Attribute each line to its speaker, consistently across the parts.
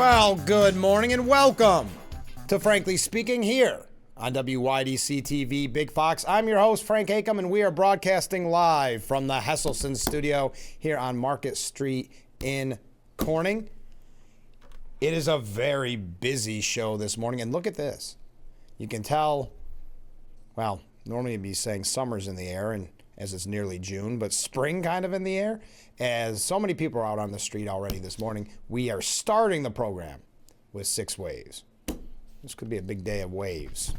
Speaker 1: Well, good morning and welcome to Frankly Speaking here on WYDC TV Big Fox. I'm your host, Frank Acom, and we are broadcasting live from the Hesselson studio here on Market Street in Corning. It is a very busy show this morning, and look at this. You can tell, well, normally you'd be saying summer's in the air, and as it's nearly June, but spring kind of in the air, as so many people are out on the street already this morning. We are starting the program with 6 waves. This could be a big day of waves.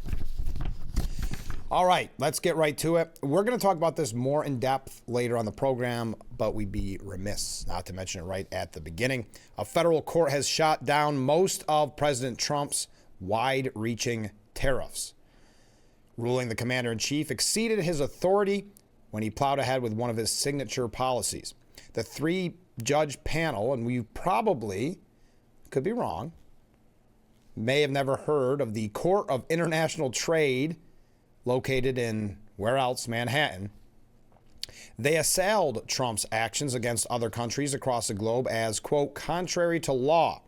Speaker 1: All right, let's get right to it. We're going to talk about this more in depth later on the program, but we'd be remiss not to mention it right at the beginning. A federal court has shot down most of President Trump's wide-reaching tariffs, ruling the commander-in-chief exceeded his authority when he plowed ahead with one of his signature policies. The 3-judge panel, and we probably could be wrong, may have never heard of the Court of International Trade located in, where else, Manhattan. They assailed Trump's actions against other countries across the globe as, quote, contrary to law,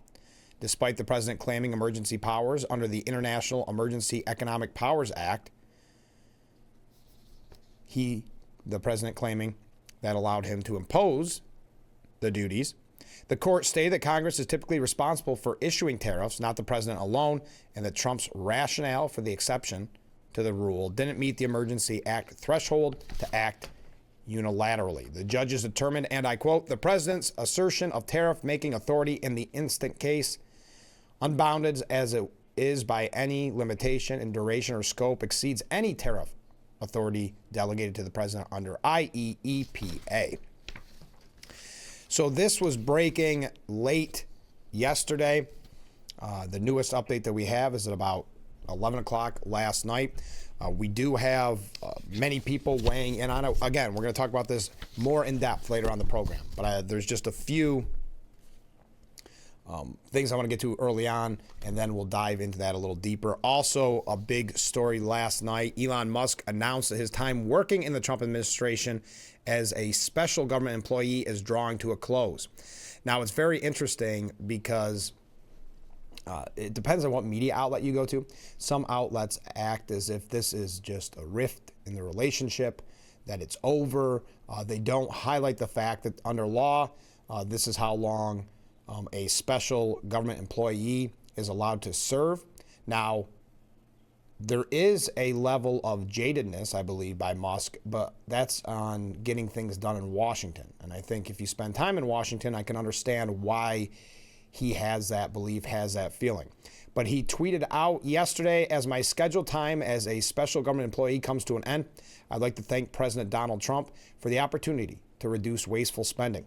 Speaker 1: despite the president claiming emergency powers under the International Emergency Economic Powers Act. The president claiming that allowed him to impose the duties. The court stated that Congress is typically responsible for issuing tariffs, not the president alone, and that Trump's rationale for the exception to the rule didn't meet the Emergency Act threshold to act unilaterally. The judges determined, and I quote, the president's assertion of tariff-making authority in the instant case, unbounded as it is by any limitation in duration or scope, exceeds any tariff authority delegated to the president under IEEPA. So this was breaking late yesterday. The newest update that we have is at about 11 o'clock last night. We do have many people weighing in on it. Again, we're going to talk about this more in depth later on the program, but there's just a few things I want to get to early on, and then we'll dive into that a little deeper. Also, a big story last night. Elon Musk announced that his time working in the Trump administration as a special government employee is drawing to a close. Now, it's very interesting because it depends on what media outlet you go to. Some outlets act as if this is just a rift in the relationship, that it's over. They don't highlight the fact that under law, this is how long a special government employee is allowed to serve. Now, there is a level of jadedness, I believe, by Musk, but that's on getting things done in Washington. And I think if you spend time in Washington, I can understand why he has that belief, has that feeling. But he tweeted out yesterday, as my scheduled time as a special government employee comes to an end, I'd like to thank President Donald Trump for the opportunity to reduce wasteful spending.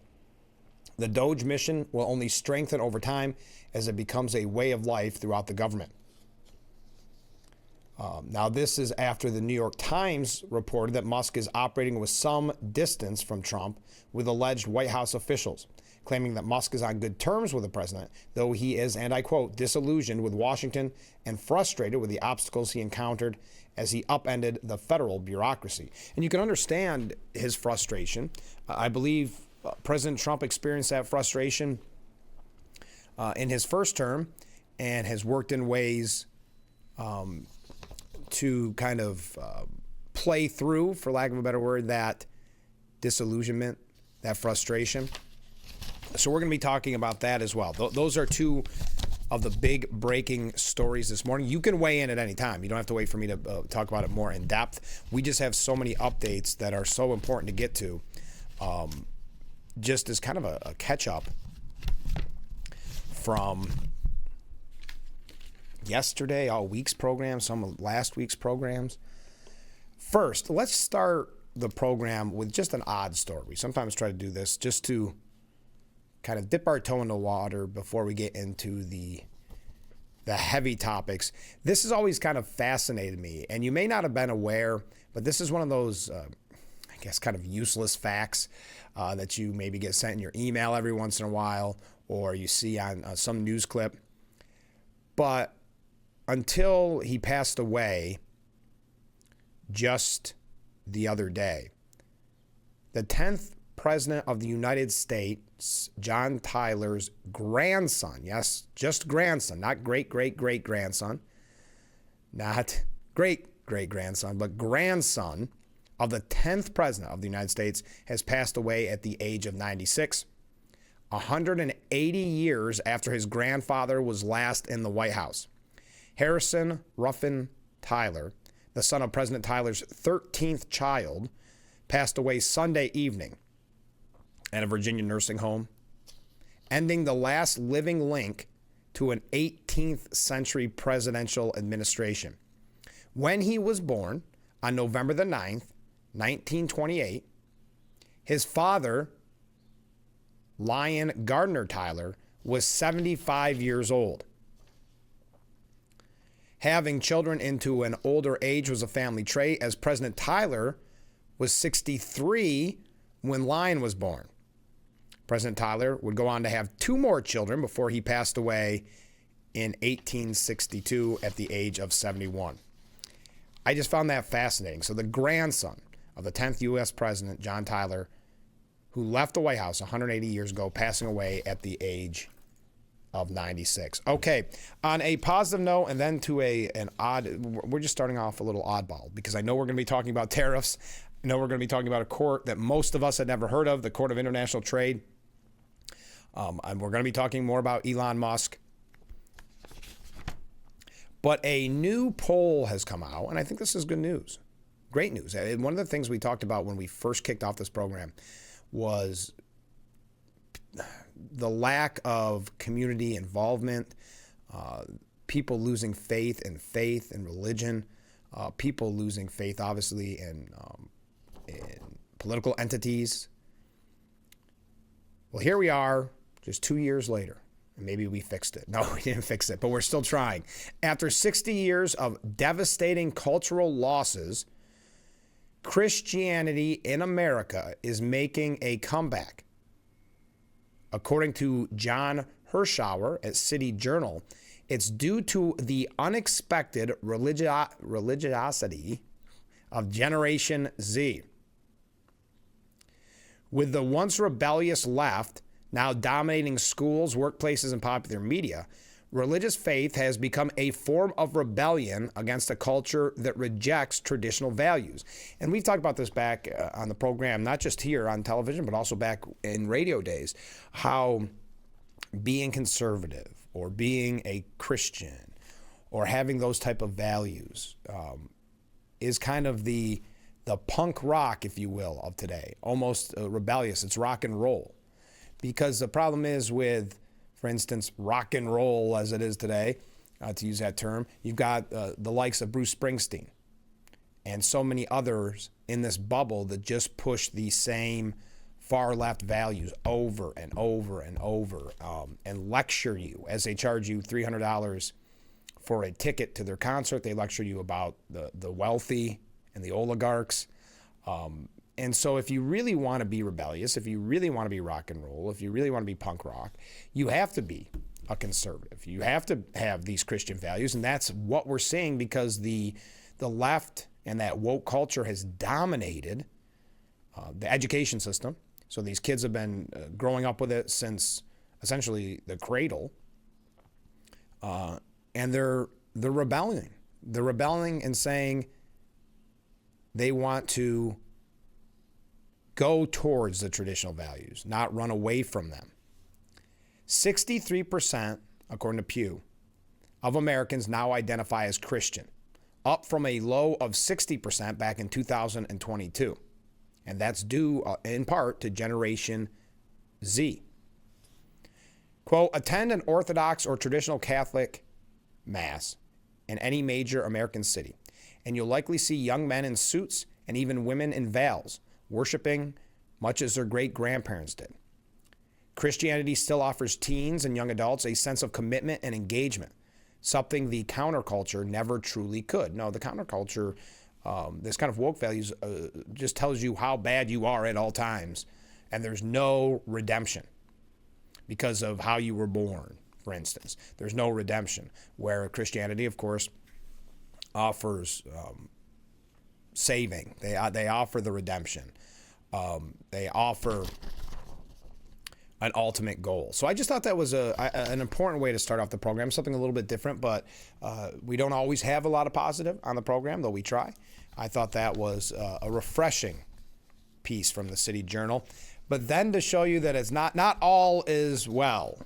Speaker 1: The DOGE mission will only strengthen over time as it becomes a way of life throughout the government. Now, this is after the New York Times reported that Musk is operating with some distance from Trump with alleged White House officials, claiming that Musk is on good terms with the president, though he is, and I quote, disillusioned with Washington and frustrated with the obstacles he encountered as he upended the federal bureaucracy. And you can understand his frustration. I believe President Trump experienced that frustration in his first term and has worked in ways to kind of play through, for lack of a better word, that disillusionment, that frustration. So we're going to be talking about that as well. Those are two of the big breaking stories this morning. You can weigh in at any time. You don't have to wait for me to talk about it more in depth. We just have so many updates that are so important to get to. Just as kind of a catch-up from yesterday, all week's programs, some of last week's programs. First, let's start the program with just an odd story. We sometimes try to do this just to kind of dip our toe in the water before we get into the heavy topics. This has always kind of fascinated me, and you may not have been aware, but this is one of those I guess, kind of useless facts that you maybe get sent in your email every once in a while, or you see on some news clip. But until he passed away just the other day, the 10th President of the United States, John Tyler's grandson, yes, just grandson, not great-great-great-grandson, not great-great-grandson, but grandson of the 10th President of the United States, has passed away at the age of 96, 180 years after his grandfather was last in the White House. Harrison Ruffin Tyler, the son of President Tyler's 13th child, passed away Sunday evening at a Virginia nursing home, ending the last living link to an 18th century presidential administration. When he was born on November the 9th, 1928, his father, Lyon Gardner Tyler, was 75 years old. Having children into an older age was a family trait, as President Tyler was 63 when Lyon was born. President Tyler would go on to have 2 more children before he passed away in 1862 at the age of 71. I just found that fascinating. So the grandson of the 10th U.S. President, John Tyler, who left the White House 180 years ago, passing away at the age of 96. Okay, on a positive note, and then to an odd, we're just starting off a little oddball, because I know we're going to be talking about tariffs. I know we're going to be talking about a court that most of us had never heard of, the Court of International Trade. And we're going to be talking more about Elon Musk. But a new poll has come out, and I think this is good news. Great news. And one of the things we talked about when we first kicked off this program was the lack of community involvement, people losing faith in religion, people losing faith, obviously, in political entities. Well, here we are, just 2 years later, and maybe we fixed it. No, we didn't fix it, but we're still trying. After 60 years of devastating cultural losses, Christianity in America is making a comeback. According to John Hirschauer at City Journal, it's due to the unexpected religiosity of Generation Z. With the once rebellious left now dominating schools, workplaces, and popular media, religious faith has become a form of rebellion against a culture that rejects traditional values. And we've talked about this back on the program, not just here on television, but also back in radio days, how being conservative or being a Christian or having those type of values is kind of the punk rock, if you will, of today, almost rebellious. It's rock and roll. Because the problem is with, for instance, rock and roll as it is today, to use that term, you've got the likes of Bruce Springsteen and so many others in this bubble that just push the same far left values over and over and over, and lecture you as they charge you $300 for a ticket to their concert. They lecture you about the wealthy and the oligarchs. And so if you really want to be rebellious, if you really want to be rock and roll, if you really want to be punk rock, you have to be a conservative. You have to have these Christian values, and that's what we're seeing because the left and that woke culture has dominated the education system. So these kids have been growing up with it since essentially the cradle, and they're rebelling. They're rebelling and saying they want to go towards the traditional values, not run away from them. 63%, according to Pew, of Americans now identify as Christian, up from a low of 60% back in 2022. And that's due in part to Generation Z. Quote, attend an Orthodox or traditional Catholic Mass in any major American city, and you'll likely see young men in suits and even women in veils, worshiping much as their great-grandparents did. Christianity still offers teens and young adults a sense of commitment and engagement, something the counterculture never truly could. No, the counterculture, this kind of woke values, just tells you how bad you are at all times, and there's no redemption because of how you were born, for instance. There's no redemption, where Christianity, of course, offers saving. They offer the redemption. They offer an ultimate goal. So I just thought that was an important way to start off the program, something a little bit different, but we don't always have a lot of positive on the program, though we try. I thought that was a refreshing piece from the City Journal. But then to show you that it's not all is well.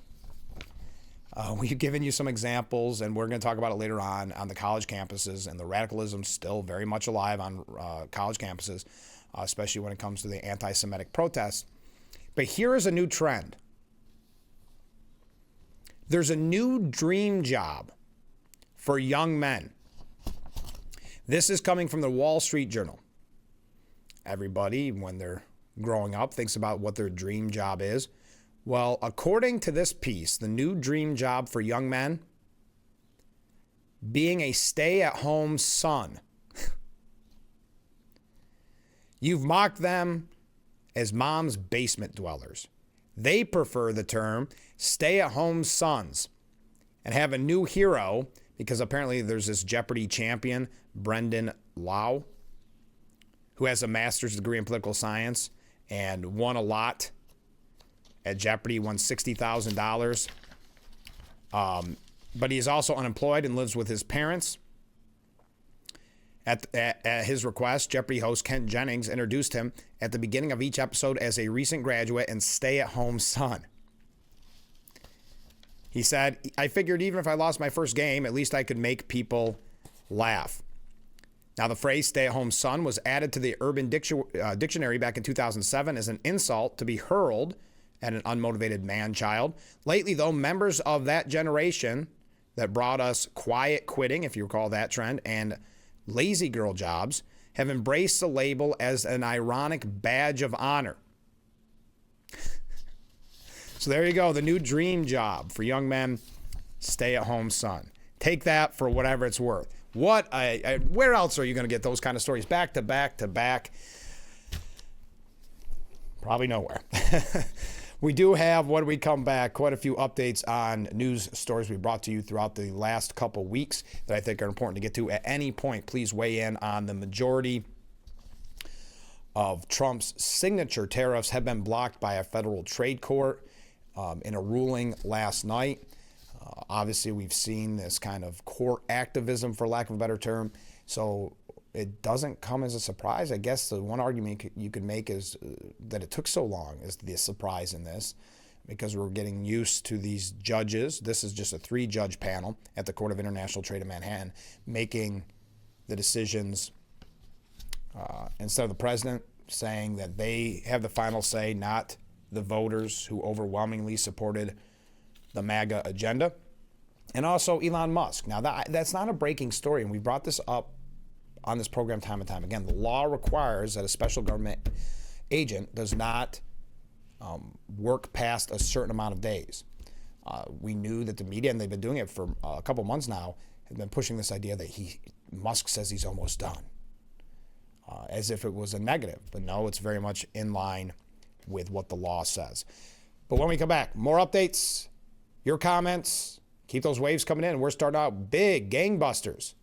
Speaker 1: We've given you some examples, and we're going to talk about it later on the college campuses, and the radicalism still very much alive on college campuses, especially when it comes to the anti-Semitic protests. But here is a new trend. There's a new dream job for young men. This is coming from the Wall Street Journal. Everybody, when they're growing up, thinks about what their dream job is. Well, according to this piece, the new dream job for young men, being a stay-at-home son. You've mocked them as mom's basement dwellers. They prefer the term stay-at-home sons and have a new hero because apparently there's this Jeopardy champion, Brendan Lau, who has a master's degree in political science and won a lot at Jeopardy, won $60,000. But he is also unemployed and lives with his parents. At his request, Jeopardy host Kent Jennings introduced him at the beginning of each episode as a recent graduate and stay-at-home son. He said, I figured even if I lost my first game, at least I could make people laugh. Now, the phrase stay-at-home son was added to the Urban Dictionary back in 2007 as an insult to be hurled at an unmotivated man-child. Lately, though, members of that generation that brought us quiet quitting, if you recall that trend, and lazy girl jobs have embraced the label as an ironic badge of honor. So there you go, the new dream job for young men, stay-at-home son. Take that for whatever it's worth. Where else are you going to get those kind of stories back to back to back? Probably nowhere. We do have, when we come back, quite a few updates on news stories we brought to you throughout the last couple weeks that I think are important to get to. At any point, please weigh in on the majority of Trump's signature tariffs have been blocked by a federal trade court in a ruling last night. Obviously, we've seen this kind of court activism, for lack of a better term, so it doesn't come as a surprise. I guess the one argument you could make is that it took so long is the surprise in this, because we're getting used to these judges. This is just a 3-judge panel at the Court of International Trade in Manhattan making the decisions instead of the president saying that they have the final say, not the voters who overwhelmingly supported the MAGA agenda. And also Elon Musk. Now, that's not a breaking story, and we brought this up on this program time and time again. The law requires that a special government agent does not work past a certain amount of days. We knew that the media, and they've been doing it for a couple months now, have been pushing this idea that Musk says he's almost done, as if it was a negative. But no, it's very much in line with what the law says. But when we come back, more updates, your comments, keep those waves coming in. We're starting out big, gangbusters,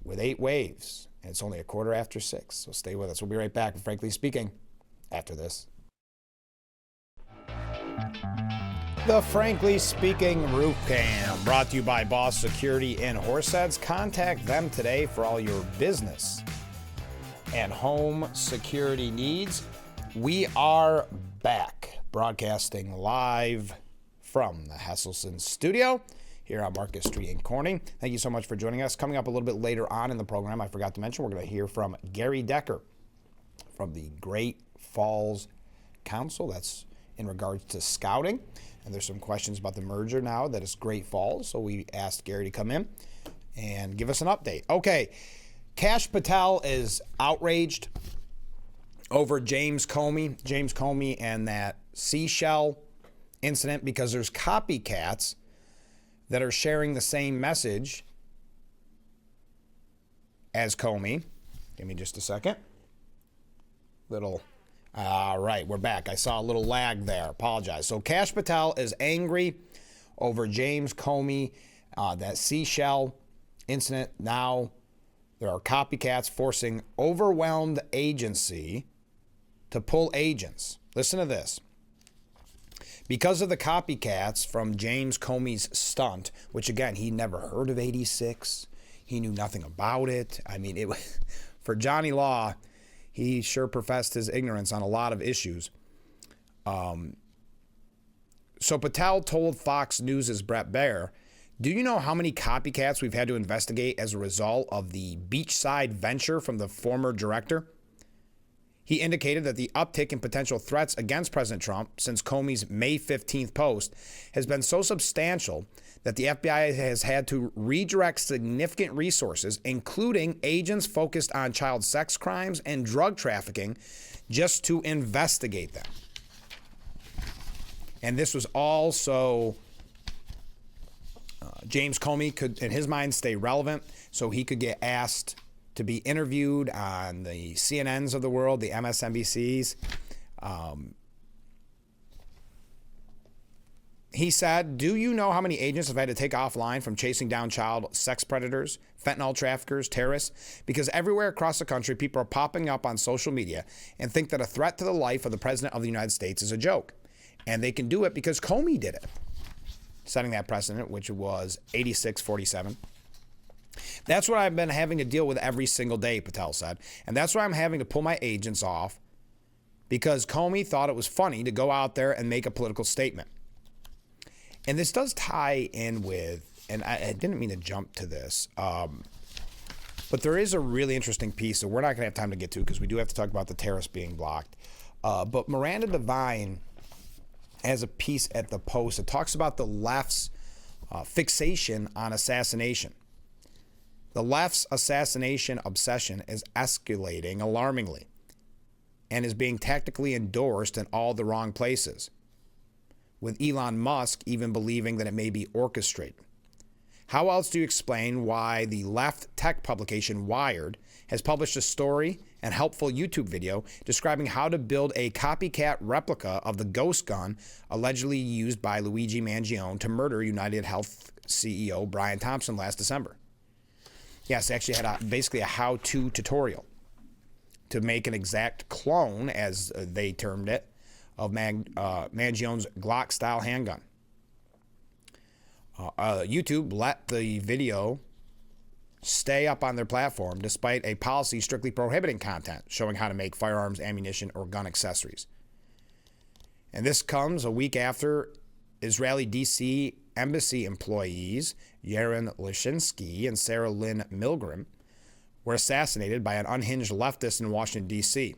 Speaker 1: with 8 waves. And it's only 6:15, so stay with us. We'll be right back with Frankly Speaking after this. The Frankly Speaking Roof Cam, brought to you by Boss Security in Horseheads. Contact them today for all your business and home security needs. We are back, broadcasting live from the Hesselson studio here on Market Street in Corning. Thank you so much for joining us. Coming up a little bit later on in the program, I forgot to mention, we're going to hear from Gary Decker from the Great Falls Council. That's in regards to scouting. And there's some questions about the merger now that is Great Falls. So we asked Gary to come in and give us an update. Okay, Kash Patel is outraged over James Comey and that seashell incident, because there's copycats that are sharing the same message as Comey. Give me just a second. All right, we're back. I saw a little lag there. Apologize. So Kash Patel is angry over James Comey, that seashell incident. Now there are copycats forcing overwhelmed agency to pull agents. Listen to this. Because of the copycats from James Comey's stunt, which again, he never heard of 86. He knew nothing about it. I mean, it was, for Johnny Law, he sure professed his ignorance on a lot of issues. So Patel told Fox News' Bret Baier, do you know how many copycats we've had to investigate as a result of the beachside venture from the former director? He indicated that the uptick in potential threats against President Trump since Comey's May 15th post has been so substantial that the FBI has had to redirect significant resources, including agents focused on child sex crimes and drug trafficking, just to investigate them. And this was also James Comey could, in his mind, stay relevant so he could get asked to be interviewed on the CNNs of the world, the MSNBCs. He said, do you know how many agents have had to take offline from chasing down child sex predators, fentanyl traffickers, terrorists? Because everywhere across the country, people are popping up on social media and think that a threat to the life of the President of the United States is a joke. And they can do it because Comey did it, setting that precedent, which was 86-47. That's what I've been having to deal with every single day, Patel said. And that's why I'm having to pull my agents off, because Comey thought it was funny to go out there and make a political statement. And this does tie in with, and I didn't mean to jump to this, but there is a really interesting piece that we're not going to have time to get to because we do have to talk about the terrorists being blocked. But Miranda Devine has a piece at the Post that talks about the left's fixation on assassination. The left's assassination obsession is escalating alarmingly and is being tactically endorsed in all the wrong places, with Elon Musk even believing that it may be orchestrated. How else do you explain why the left tech publication Wired has published a story and helpful YouTube video describing how to build a copycat replica of the ghost gun allegedly used by Luigi Mangione to murder United Health CEO Brian Thompson last December? Yes, they actually had basically a how-to tutorial to make an exact clone, as they termed it, of Mangione's Glock-style handgun. YouTube let the video stay up on their platform despite a policy strictly prohibiting content showing how to make firearms, ammunition, or gun accessories. And this comes a week after Israeli D.C. embassy employees Yaron Lishinsky and Sarah Lynn Milgram were assassinated by an unhinged leftist in Washington, D.C.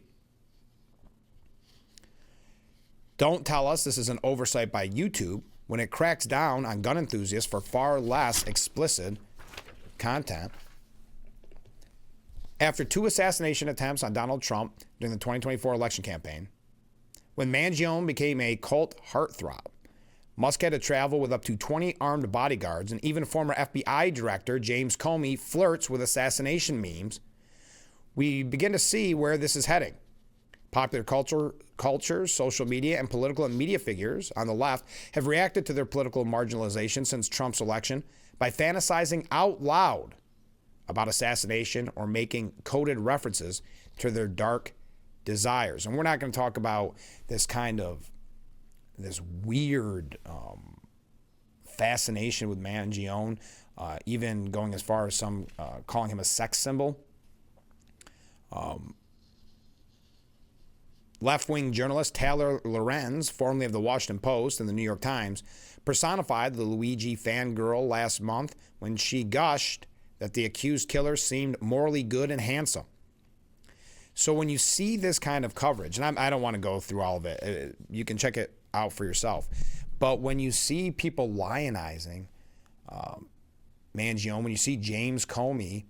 Speaker 1: Don't tell us this is an oversight by YouTube when it cracks down on gun enthusiasts for far less explicit content. After 2 assassination attempts on Donald Trump during the 2024 election campaign, when Mangione became a cult heartthrob, Musk had to travel with up to 20 armed bodyguards, and even former FBI Director James Comey flirts with assassination memes, we begin to see where this is heading. Popular culture, social media, and political and media figures on the left have reacted to their political marginalization since Trump's election by fantasizing out loud about assassination or making coded references to their dark desires. And we're not going to talk about this weird fascination with Mangione, even going as far as some calling him a sex symbol. Left-wing journalist Taylor Lorenz, formerly of the Washington Post and the New York Times, personified the Luigi fangirl last month when she gushed that the accused killer seemed morally good and handsome. So when you see this kind of coverage, and I don't want to go through all of it, you can check it out for yourself, but when you see people lionizing Mangione, when you see James Comey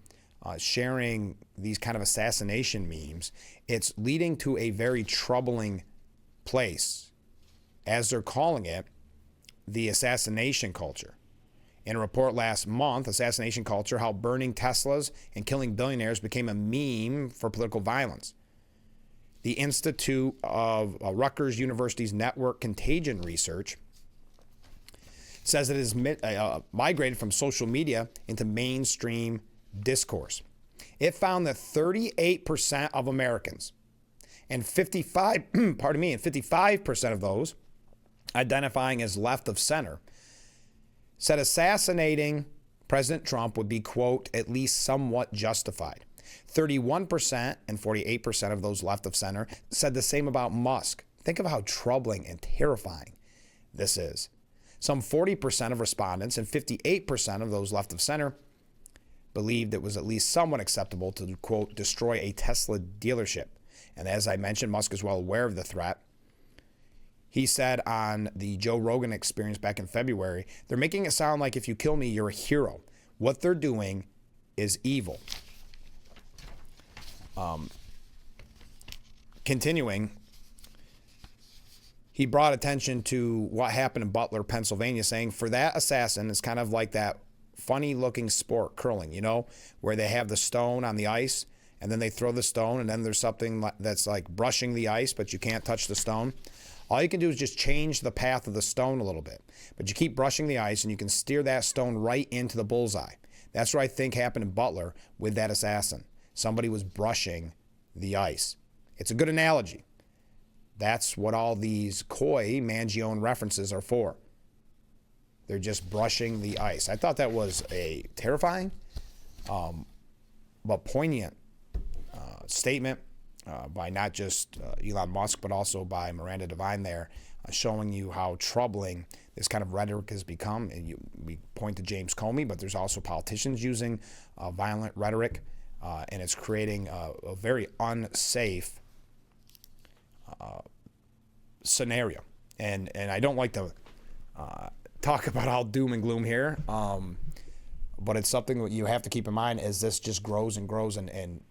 Speaker 1: sharing these kind of assassination memes, it's leading to a very troubling place, as they're calling it, the assassination culture. In a report last month, Assassination Culture, how burning Teslas and killing billionaires became a meme for political violence. The Institute of Rutgers University's Network Contagion Research says it has migrated from social media into mainstream discourse. It found that 38% of Americans and 55% of those identifying as left of center said assassinating President Trump would be, quote, at least somewhat justified. 31% and 48% of those left of center said the same about Musk. Think of how troubling and terrifying this is. Some 40% of respondents and 58% of those left of center believed it was at least somewhat acceptable to, quote, destroy a Tesla dealership. And as I mentioned, Musk is well aware of the threat. He said on the Joe Rogan Experience back in February, they're making it sound like if you kill me, you're a hero. What they're doing is evil. Continuing, he brought attention to what happened in Butler, Pennsylvania, saying for that assassin, it's kind of like that funny looking sport, curling, you know, where they have the stone on the ice and then they throw the stone and then there's something that's like brushing the ice, but you can't touch the stone. All you can do is just change the path of the stone a little bit, but you keep brushing the ice and you can steer that stone right into the bullseye. That's what I think happened in Butler with that assassin. Somebody was brushing the ice. It's a good analogy. That's what all these coy Mangione references are for. They're just brushing the ice. I thought that was a terrifying but poignant statement by not just Elon Musk, but also by Miranda Devine there, showing you how troubling this kind of rhetoric has become. And we point to James Comey, but there's also politicians using violent rhetoric, and it's creating a very unsafe scenario. And I don't like to talk about all doom and gloom here, but it's something that you have to keep in mind as this just grows and grows and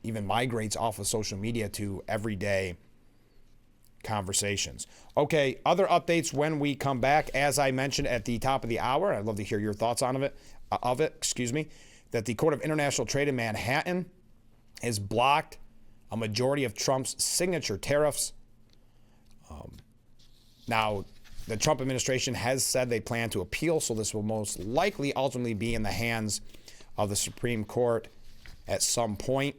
Speaker 1: even migrates off of social media to everyday conversations. Okay, other updates when we come back. As I mentioned at the top of the hour, I'd love to hear your thoughts on that the Court of International Trade in Manhattan has blocked a majority of Trump's signature tariffs. Now, the Trump administration has said they plan to appeal, so this will most likely ultimately be in the hands of the Supreme Court at some point.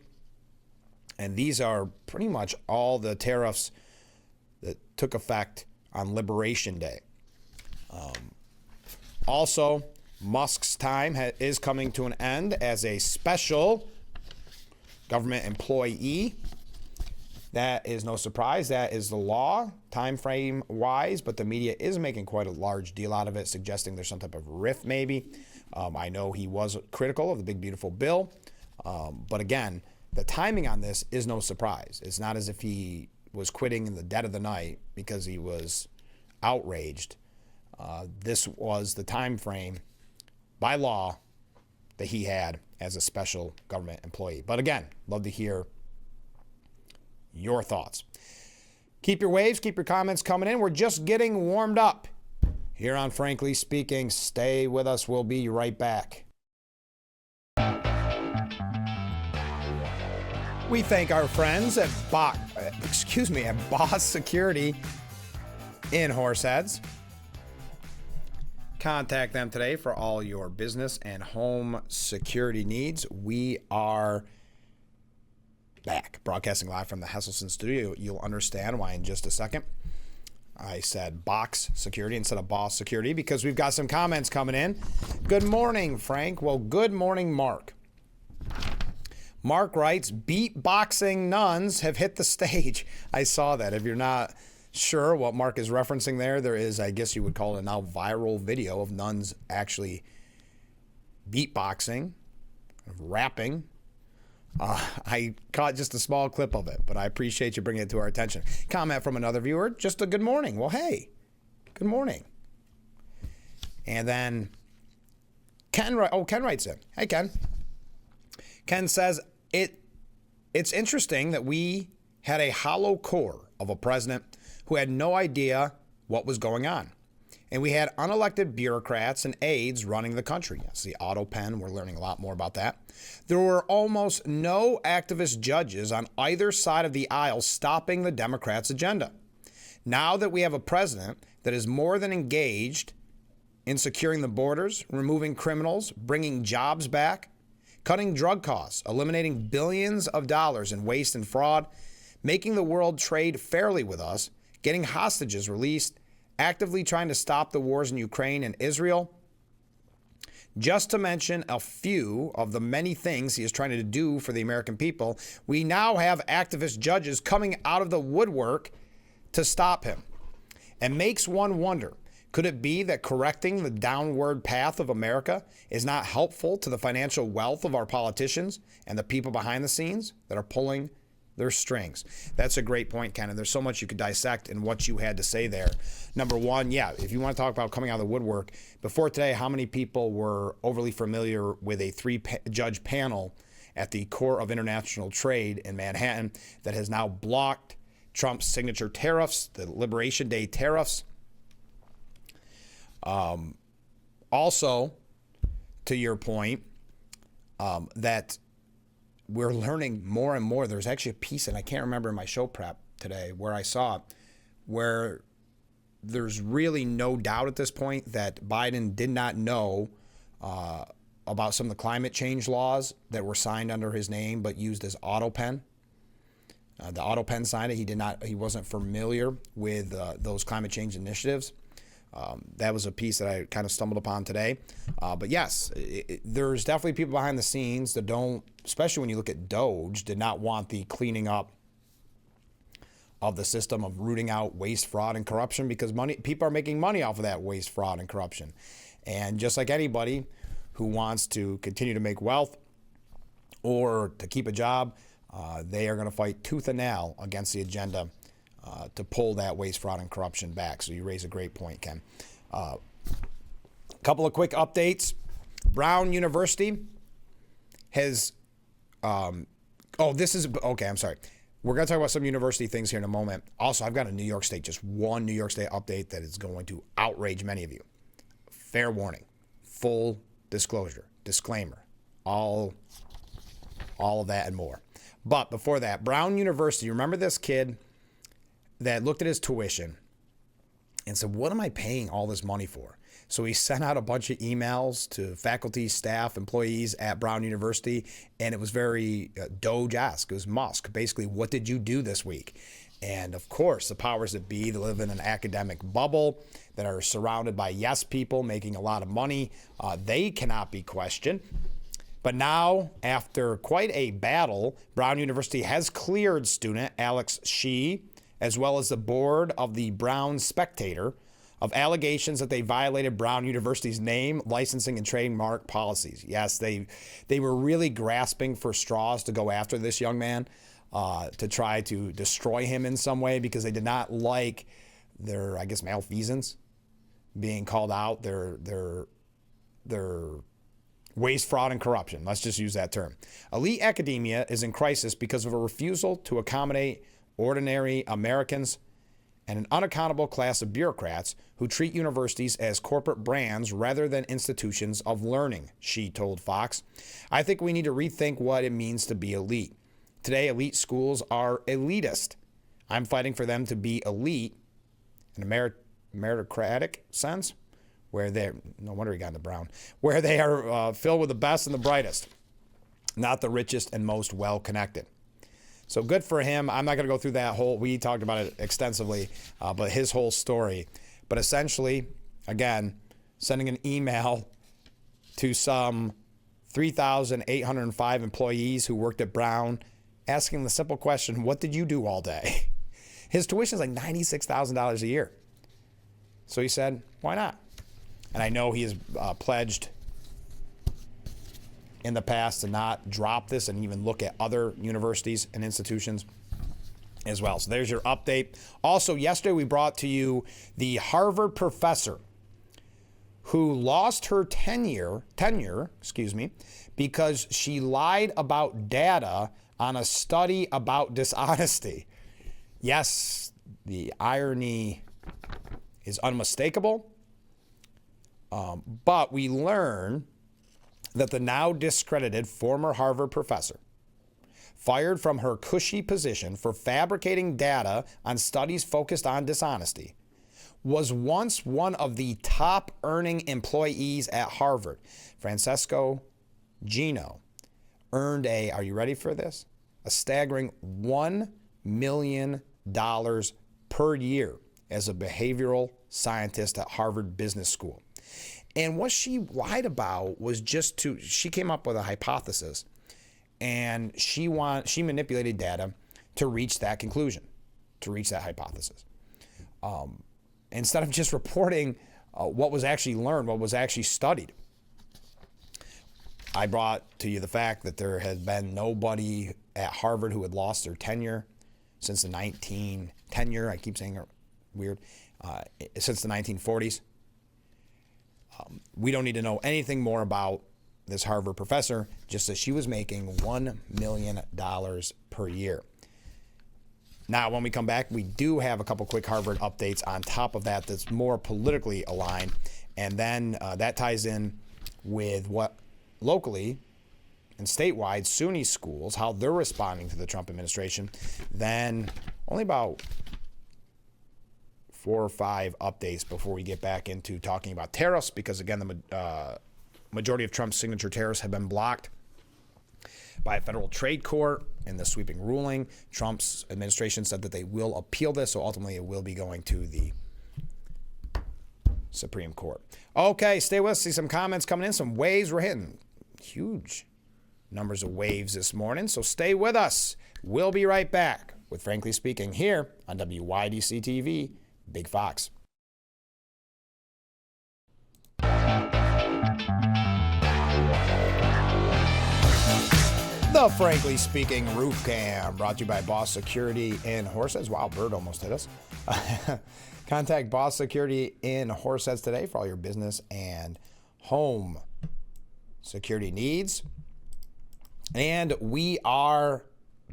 Speaker 1: And these are pretty much all the tariffs that took effect on Liberation Day. Also, Musk's time is coming to an end as a special government employee. That is no surprise. That is the law, time frame wise, but the media is making quite a large deal out of it, suggesting there's some type of rift maybe. I know he was critical of the big, beautiful bill. But again, the timing on this is no surprise. It's not as if he was quitting in the dead of the night because he was outraged. This was the time frame by law that he had as a special government employee. But again, love to hear your thoughts. Keep your waves, keep your comments coming in. We're just getting warmed up here on Frankly Speaking. Stay with us. We'll be right back. We thank our friends at Boss Security in Horseheads. Contact them today for all your business and home security needs. We are back, broadcasting live from the Hesselson studio. You'll understand why in just a second I said Box Security instead of Boss Security, because we've got some comments coming in. Good morning, Frank. Well, good morning, Mark. Mark writes, beatboxing nuns have hit the stage. I saw that. If you're not sure what Mark is referencing there is, I guess you would call it a now viral video of nuns actually beatboxing, rapping. I caught just a small clip of it, but I appreciate you bringing it to our attention. Comment from another viewer, just a good morning. Well, hey, good morning. And then Ken writes in. Hey, Ken. Ken says, it's interesting that we had a hollow core of a president who had no idea what was going on. And we had unelected bureaucrats and aides running the country. Yes, the auto pen, we're learning a lot more about that. There were almost no activist judges on either side of the aisle stopping the Democrats' agenda. Now that we have a president that is more than engaged in securing the borders, removing criminals, bringing jobs back, cutting drug costs, eliminating billions of dollars in waste and fraud, making the world trade fairly with us, getting hostages released, actively trying to stop the wars in Ukraine and Israel. Just to mention a few of the many things he is trying to do for the American people, we now have activist judges coming out of the woodwork to stop him. And makes one wonder, could it be that correcting the downward path of America is not helpful to the financial wealth of our politicians and the people behind the scenes that are pulling their strings? That's a great point, Ken, and there's so much you could dissect in what you had to say there. Number one, yeah, if you want to talk about coming out of the woodwork, before today, how many people were overly familiar with a three-judge panel at the Court of International Trade in Manhattan that has now blocked Trump's signature tariffs, the Liberation Day tariffs? Also, to your point, that we're learning more and more. There's actually a piece, and I can't remember in my show prep today where I saw it, where there's really no doubt at this point that Biden did not know about some of the climate change laws that were signed under his name but used as AutoPen. The AutoPen signed it. He wasn't familiar with those climate change initiatives. That was a piece that I kind of stumbled upon today. But yes, there's definitely people behind the scenes that don't, especially when you look at DOGE, did not want the cleaning up of the system, of rooting out waste, fraud, and corruption, because people are making money off of that waste, fraud, and corruption. And just like anybody who wants to continue to make wealth or to keep a job, they are going to fight tooth and nail against the agenda to pull that waste, fraud, and corruption back. So you raise a great point, Ken. A couple of quick updates. Brown University has, I'm sorry. We're going to talk about some university things here in a moment. Also, I've got a New York State, just one New York State update that is going to outrage many of you. Fair warning, full disclosure, disclaimer, all of that and more. But before that, Brown University, remember this kid that looked at his tuition and said, what am I paying all this money for? So he sent out a bunch of emails to faculty, staff, employees at Brown University, and it was very Doge-esque. It was Musk. Basically, what did you do this week? And of course, the powers that be, that live in an academic bubble, that are surrounded by yes people making a lot of money, they cannot be questioned. But now, after quite a battle, Brown University has cleared student Alex Shih, as well as the board of the Brown Spectator, of allegations that they violated Brown University's name, licensing, and trademark policies. Yes, they were really grasping for straws to go after this young man, to try to destroy him in some way, because they did not like their, I guess, malfeasance being called out, their waste, fraud, and corruption. Let's just use that term. Elite academia is in crisis because of a refusal to accommodate ordinary Americans and an unaccountable class of bureaucrats who treat universities as corporate brands rather than institutions of learning, she told Fox. I think we need to rethink what it means to be elite. Today, elite schools are elitist. I'm fighting for them to be elite in a meritocratic sense, where they're, no wonder he got into Brown, where they are filled with the best and the brightest, not the richest and most well-connected. So good for him. I'm not going to go through that whole, we talked about it extensively, but his whole story. But essentially, again, sending an email to some 3,805 employees who worked at Brown, asking the simple question, what did you do all day? His tuition is like $96,000 a year. So he said, why not? And I know he has pledged in the past to not drop this and even look at other universities and institutions as well. So there's your update. Also, yesterday we brought to you the Harvard professor who lost her tenure, because she lied about data on a study about dishonesty. Yes, the irony is unmistakable, but we learn that the now discredited former Harvard professor, fired from her cushy position for fabricating data on studies focused on dishonesty, was once one of the top earning employees at Harvard. Francesco Gino earned are you ready for this? A staggering $1 million per year as a behavioral scientist at Harvard Business School. And what she lied about was she came up with a hypothesis, and she manipulated data to reach that conclusion, to reach that hypothesis. Instead of just reporting what was actually learned, what was actually studied. I brought to you the fact that there had been nobody at Harvard who had lost their tenure since the tenure, I keep saying it weird, since the 1940s. We don't need to know anything more about this Harvard professor, just that she was making $1 million per year. Now, when we come back, we do have a couple quick Harvard updates on top of that that's more politically aligned. And then that ties in with what locally and statewide SUNY schools, how they're responding to the Trump administration. Then only about 4 or 5 updates before we get back into talking about tariffs, because again, the majority of Trump's signature tariffs have been blocked by a federal trade court in the sweeping ruling. Trump's administration said that they will appeal this, so ultimately it will be going to the Supreme Court. Okay, stay with us. See some comments coming in, some waves. We're hitting huge numbers of waves this morning, so stay with us. We'll be right back with Frankly Speaking here on WYDC TV, Big Fox. The Frankly Speaking Roof Cam, brought to you by Boss Security in Horseheads. Wow, bird almost hit us. Contact Boss Security in Horseheads today for all your business and home security needs. And we are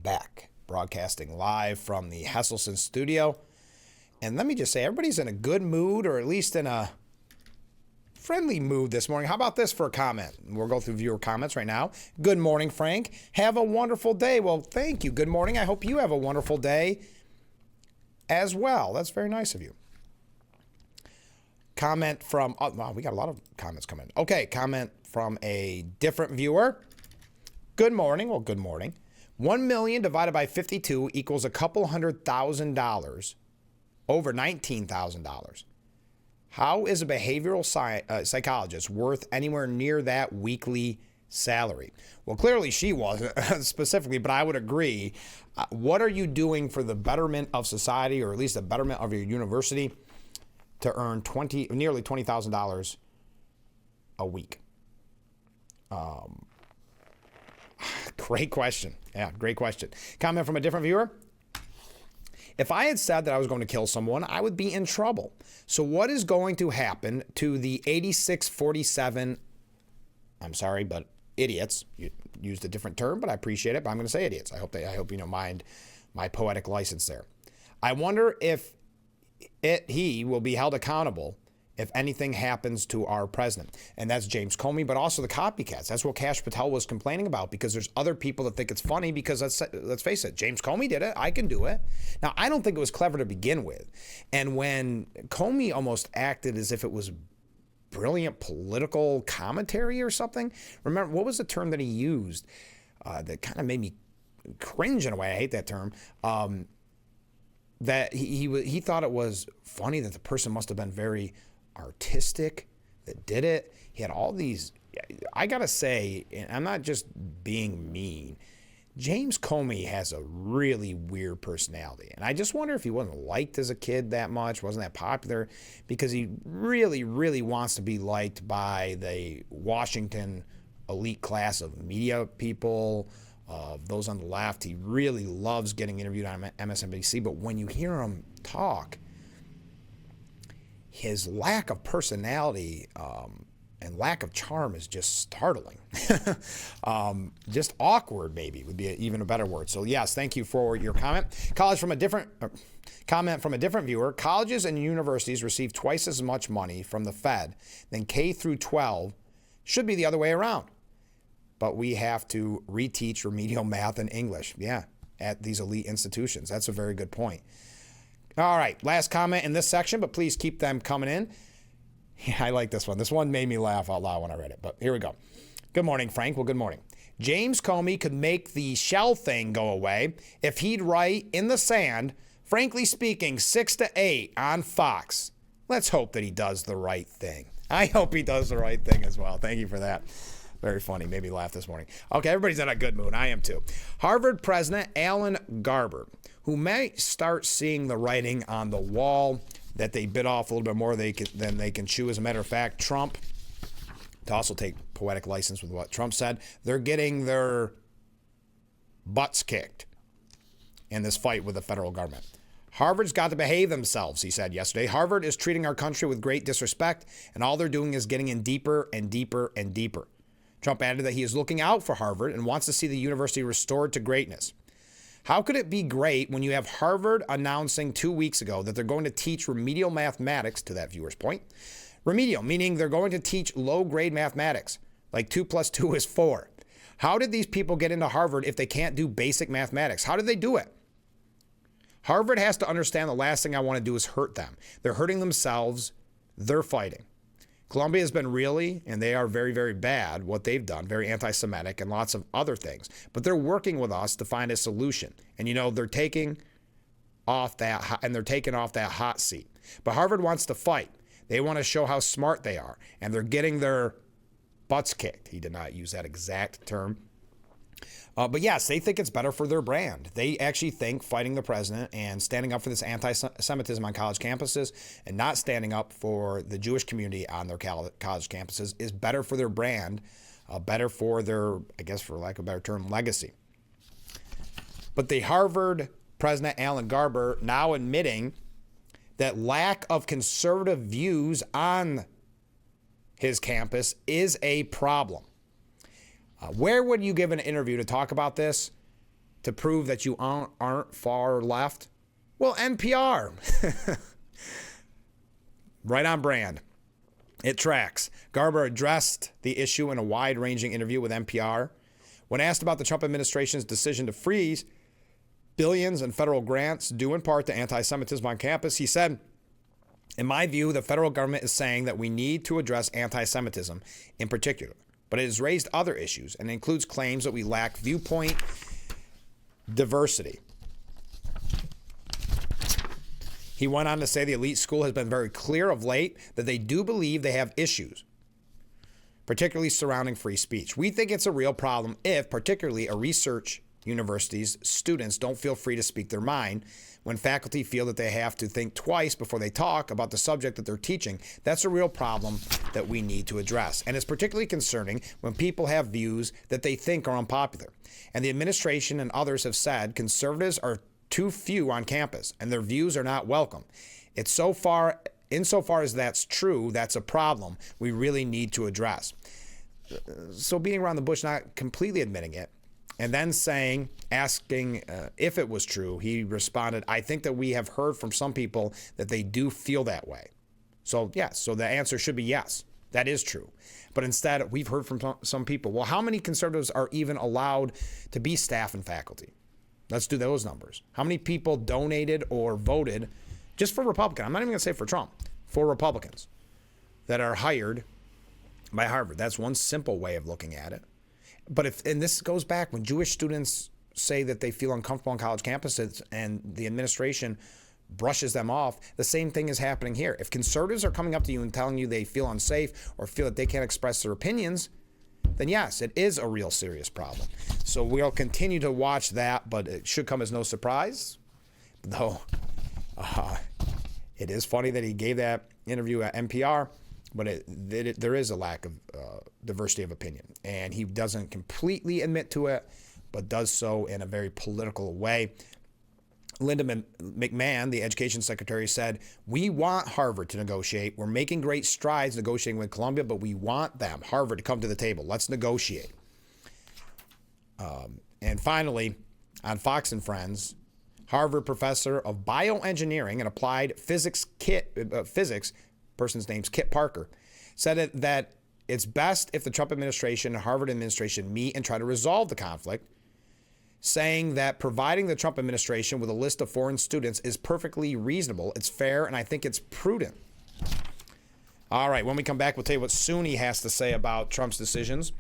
Speaker 1: back, broadcasting live from the Hesselson studio. And let me just say, everybody's in a good mood, or at least in a friendly mood this morning. How about this for a comment? We'll go through viewer comments right now. Good morning, Frank. Have a wonderful day. Well, thank you. Good morning. I hope you have a wonderful day as well. That's very nice of you. Comment from, oh, wow, we got a lot of comments coming in. Okay, comment from a different viewer. Good morning. Well, good morning. 1 million divided by 52 equals a couple $100,000, over $19,000. How is a behavioral psychologist worth anywhere near that weekly salary? Well, clearly she wasn't specifically, but I would agree. What are you doing for the betterment of society, or at least the betterment of your university, to earn nearly $20,000 a week? Great question. Yeah, great question. Comment from a different viewer. If I had said that I was going to kill someone, I would be in trouble. So what is going to happen to the 8647, I'm sorry, but idiots? You used a different term, but I appreciate it, but I'm going to say idiots. I hope you don't mind my poetic license there. I wonder if he will be held accountable if anything happens to our president. And that's James Comey, but also the copycats. That's what Kash Patel was complaining about, because there's other people that think it's funny because, let's face it, James Comey did it. I can do it. Now, I don't think it was clever to begin with. And when Comey almost acted as if it was brilliant political commentary or something, remember, what was the term that he used that kind of made me cringe in a way? I hate that term. That he thought it was funny that the person must have been very artistic that did it. He had all these, I gotta say, and I'm not just being mean, James Comey has a really weird personality. And I just wonder if he wasn't liked as a kid that much, wasn't that popular, because he really, really wants to be liked by the Washington elite class of media people, those on the left. He really loves getting interviewed on MSNBC, but when you hear him talk, his lack of personality and lack of charm is just startling. Just awkward, maybe, would be even a better word. So yes, thank you for your comment. Comment from a different viewer. Colleges and universities receive twice as much money from the Fed than K through 12. Should be the other way around. But we have to reteach remedial math and English. Yeah, at these elite institutions. That's a very good point. All right, last comment in this section, but please keep them coming in. Yeah, I like this one. This one made me laugh out loud when I read it, but here we go. Good morning, Frank. Well, good morning. James Comey could make the shell thing go away if he'd write in the sand, frankly speaking, 6 to 8 on Fox. Let's hope that he does the right thing. I hope he does the right thing as well. Thank you for that. Very funny. Made me laugh this morning. Okay, everybody's in a good mood. I am too. Harvard President Alan Garber, who may start seeing the writing on the wall that they bit off a little bit more than they can chew. As a matter of fact, Trump, to also take poetic license with what Trump said, they're getting their butts kicked in this fight with the federal government. Harvard's got to behave themselves, he said yesterday. Harvard is treating our country with great disrespect, and all they're doing is getting in deeper and deeper and deeper. Trump added that he is looking out for Harvard and wants to see the university restored to greatness. How could it be great when you have Harvard announcing 2 weeks ago that they're going to teach remedial mathematics, to that viewer's point? Remedial, meaning they're going to teach low-grade mathematics, like 2 plus 2 is 4. How did these people get into Harvard if they can't do basic mathematics? How did they do it? Harvard has to understand the last thing I want to do is hurt them. They're hurting themselves. They're fighting. Columbia has been really, and they are very, very bad, what they've done, very anti-Semitic and lots of other things. But they're working with us to find a solution. And, they're taking off that hot seat. But Harvard wants to fight. They want to show how smart they are. And they're getting their butts kicked. He did not use that exact term. But yes, they think it's better for their brand. They actually think fighting the president and standing up for this anti-Semitism on college campuses and not standing up for the Jewish community on their college campuses is better for their brand, better for their, I guess for lack of a better term, legacy. But the Harvard President Alan Garber now admitting that lack of conservative views on his campus is a problem. Where would you give an interview to talk about this to prove that you aren't far left? Well, NPR. Right on brand. It tracks. Garber addressed the issue in a wide-ranging interview with NPR. When asked about the Trump administration's decision to freeze billions in federal grants due in part to anti-Semitism on campus, he said, "In my view, the federal government is saying that we need to address anti-Semitism in particular. But it has raised other issues and includes claims that we lack viewpoint diversity." He went on to say the elite school has been very clear of late that they do believe they have issues, particularly surrounding free speech. We think it's a real problem if, particularly a research university's students don't feel free to speak their mind, when faculty feel that they have to think twice before they talk about the subject that they're teaching. That's a real problem that we need to address. And it's particularly concerning when people have views that they think are unpopular. And the administration and others have said conservatives are too few on campus and their views are not welcome. Insofar as that's true, that's a problem we really need to address. So beating around the bush, not completely admitting it, and then asking if it was true, he responded, "I think that we have heard from some people that they do feel that way." So yes, so the answer should be yes, that is true. But instead, we've heard from some people. Well, how many conservatives are even allowed to be staff and faculty? Let's do those numbers. How many people donated or voted just for Republicans? I'm not even going to say for Trump, for Republicans that are hired by Harvard. That's one simple way of looking at it. But and this goes back when Jewish students say that they feel uncomfortable on college campuses and the administration brushes them off, the same thing is happening here. If conservatives are coming up to you and telling you they feel unsafe or feel that they can't express their opinions, then yes, it is a real serious problem. So we'll continue to watch that, but it should come as no surprise, though it is funny that he gave that interview at NPR. But there is a lack of diversity of opinion. And he doesn't completely admit to it, but does so in a very political way. Linda McMahon, the education secretary, said, "We want Harvard to negotiate. We're making great strides negotiating with Columbia, but we want them, Harvard, to come to the table. Let's negotiate." And finally, on Fox and Friends, Harvard professor of bioengineering and applied physics, person's name's Kit Parker, said that it's best if the Trump administration and Harvard administration meet and try to resolve the conflict, saying that providing the Trump administration with a list of foreign students is perfectly reasonable, it's fair, and I think it's prudent. All right, when we come back, we'll tell you what SUNY has to say about Trump's decisions.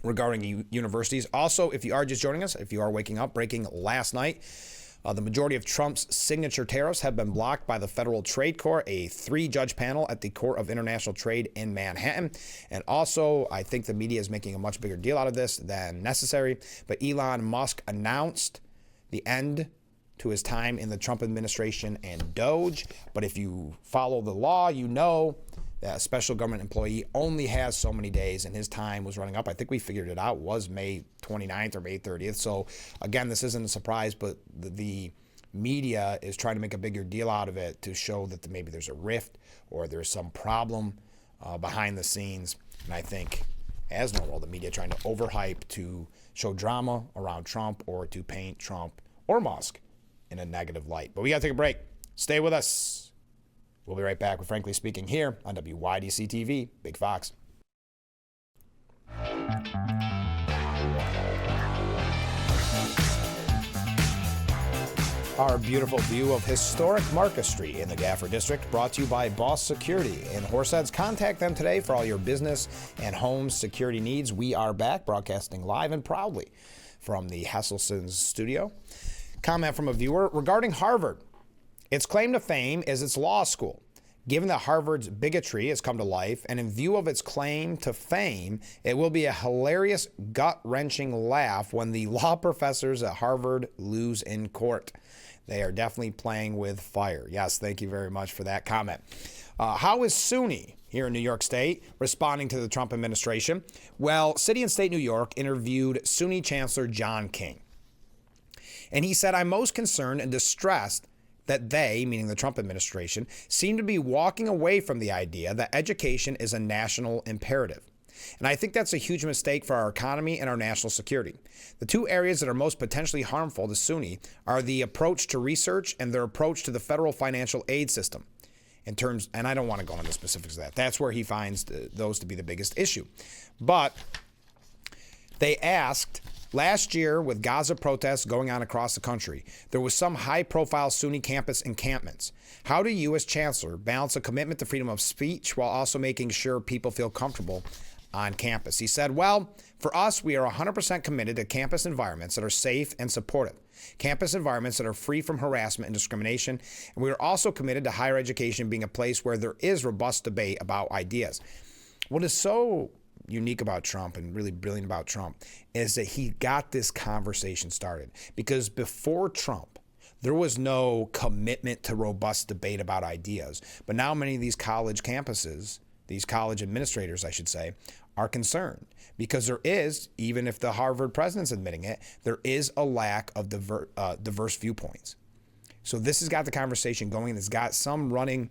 Speaker 1: regarding universities. Also, if you are just joining us, if you are waking up, breaking last night, the majority of Trump's signature tariffs have been blocked by the Federal Trade Court, a 3-judge panel at the Court of International Trade in Manhattan. And also, I think the media is making a much bigger deal out of this than necessary. But Elon Musk announced the end to his time in the Trump administration and Doge. But if you follow the law, you know that a special government employee only has so many days, and his time was running up. I think we figured it out, was May 29th or May 30th. So again, this isn't a surprise, but the media is trying to make a bigger deal out of it to show that maybe there's a rift or there's some problem behind the scenes. And I think, as normal, the media trying to overhype to show drama around Trump or to paint Trump or Musk in a negative light. But we got to take a break. Stay with us. We'll be right back with Frankly Speaking here on WYDC TV, Big Fox. Our beautiful view of historic Marcus Street in the Gaffer District, brought to you by Boss Security in Horseheads. Contact them today for all your business and home security needs. We are back, broadcasting live and proudly from the Hesselson's studio. Comment from a viewer regarding Harvard. Its claim to fame is its law school. Given that Harvard's bigotry has come to life, and in view of its claim to fame, it will be a hilarious, gut-wrenching laugh when the law professors at Harvard lose in court. They are definitely playing with fire. Yes, thank you very much for that comment. How is SUNY here in New York State responding to the Trump administration? Well, City and State New York interviewed SUNY Chancellor John King. And he said, "I'm most concerned and distressed that they," meaning the Trump administration, "seem to be walking away from the idea that education is a national imperative. And I think that's a huge mistake for our economy and our national security. The two areas that are most potentially harmful to SUNY are the approach to research and their approach to the federal financial aid system. In terms, and I don't want to go into the specifics of that. That's where he finds those to be the biggest issue. But they asked, last year, with Gaza protests going on across the country, there was some high-profile SUNY campus encampments. How do you, as chancellor, balance a commitment to freedom of speech while also making sure people feel comfortable on campus?" He said, "Well, for us, we are 100% committed to campus environments that are safe and supportive, campus environments that are free from harassment and discrimination, and we are also committed to higher education being a place where there is robust debate about ideas." What is so unique about Trump and really brilliant about Trump is that he got this conversation started. Because before Trump, there was no commitment to robust debate about ideas. But now many of these college campuses, these college administrators, I should say, are concerned because there is, even if the Harvard president's admitting it, there is a lack of diverse viewpoints. So this has got the conversation going. It's got some running.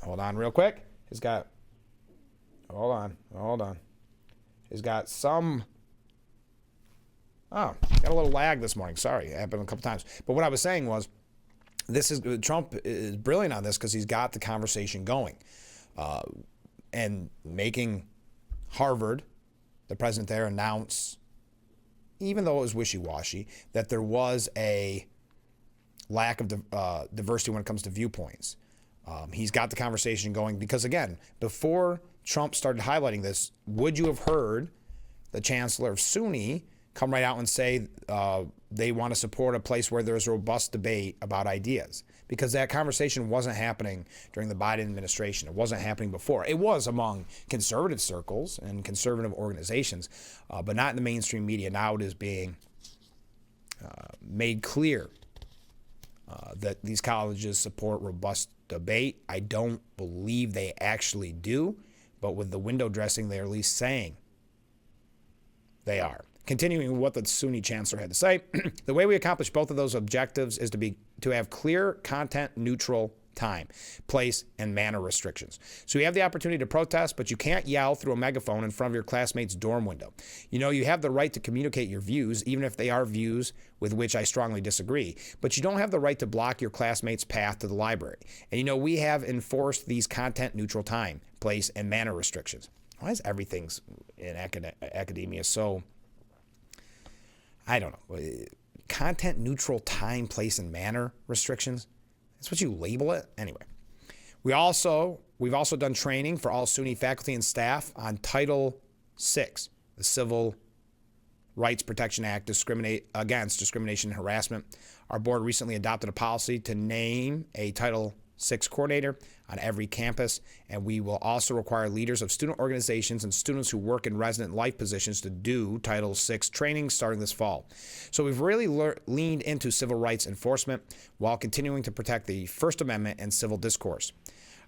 Speaker 1: Hold on real quick. It's got, hold on. It's got some, got a little lag this morning. Sorry, it happened a couple times. But what I was saying was, Trump is brilliant on this because he's got the conversation going. And making Harvard, the president there, announce, even though it was wishy-washy, that there was a lack of diversity when it comes to viewpoints. He's got the conversation going because, again, before Trump started highlighting this, would you have heard the chancellor of SUNY come right out and say they want to support a place where there's robust debate about ideas? Because that conversation wasn't happening during the Biden administration. It wasn't happening before. It was among conservative circles and conservative organizations, but not in the mainstream media. Now it is being made clear that these colleges support robust debate. I don't believe they actually do, but with the window dressing, they're at least saying they are. Continuing with what the SUNY chancellor had to say, the way we accomplish both of those objectives is to have clear content-neutral time, place, and manner restrictions. So you have the opportunity to protest, but you can't yell through a megaphone in front of your classmate's dorm window. You know, you have the right to communicate your views, even if they are views with which I strongly disagree, but you don't have the right to block your classmate's path to the library. And you know, we have enforced these content-neutral time, place, and manner restrictions. Why is everything in academia so, I don't know, content neutral time, place, and manner restrictions? That's what you label it? Anyway, we've also done training for all SUNY faculty and staff on Title 6, the Civil Rights Protection Act discriminate against discrimination and harassment. Our board recently adopted a policy to name a Title VI coordinator on every campus, and we will also require leaders of student organizations and students who work in resident life positions to do Title VI training starting this fall. So we've really leaned into civil rights enforcement while continuing to protect the First Amendment and civil discourse.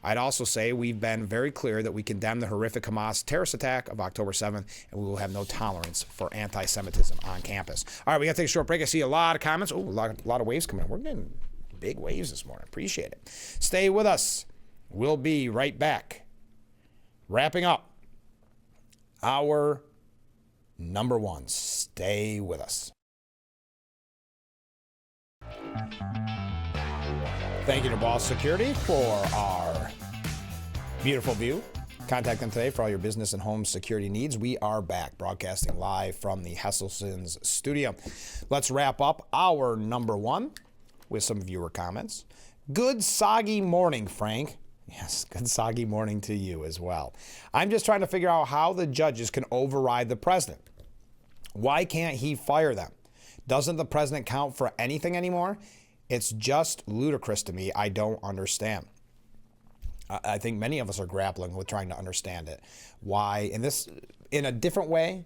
Speaker 1: I'd also say we've been very clear that we condemn the horrific Hamas terrorist attack of October 7th, and we will have no tolerance for anti-Semitism on campus. All right, we got to take a short break. I see a lot of comments. Oh, a lot of waves coming in. We're getting big waves this morning. Appreciate it. Stay with us. We'll be right back. Wrapping up our number one. Stay with us. Thank you to Boss Security for our beautiful view. Contact them today for all your business and home security needs. We are back broadcasting live from the Hesselson's studio. Let's wrap up our number one with some viewer comments. Good soggy morning, Frank. Yes, good soggy morning to you as well. I'm just trying to figure out how the judges can override the president. Why can't he fire them? Doesn't the president count for anything anymore? It's just ludicrous to me. I don't understand. I think many of us are grappling with trying to understand it. Why? And this, in a different way,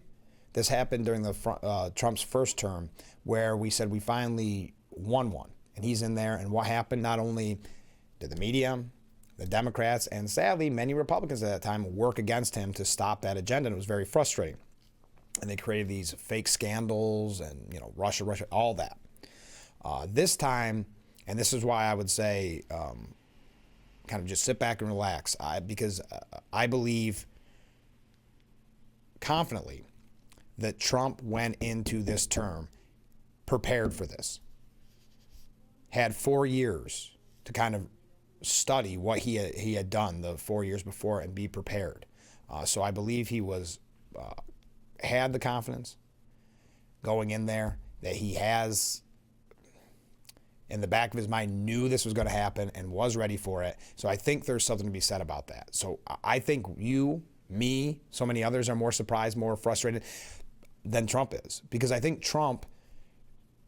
Speaker 1: this happened during the Trump's first term, where we said we finally won one. And he's in there. And what happened? Not only did the media, the Democrats, and sadly, many Republicans at that time work against him to stop that agenda. And it was very frustrating. And they created these fake scandals and, Russia, all that. This time, and this is why I would say kind of just sit back and relax, because I believe confidently that Trump went into this term prepared for this, had 4 years to kind of study what he had done the 4 years before and be prepared. So I believe he had the confidence going in there, that he has in the back of his mind, knew this was going to happen and was ready for it. So I think there's something to be said about that. So I think you, me, so many others are more surprised, more frustrated than Trump is, because I think Trump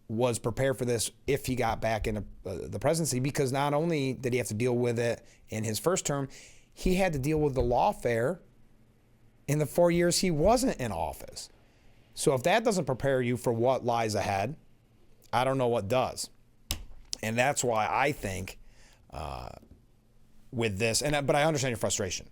Speaker 1: was prepared for this if he got back into the presidency, because not only did he have to deal with it in his first term, he had to deal with the lawfare in the 4 years he wasn't in office. So if that doesn't prepare you for what lies ahead, I don't know what does. And that's why I think with this, but I understand your frustration.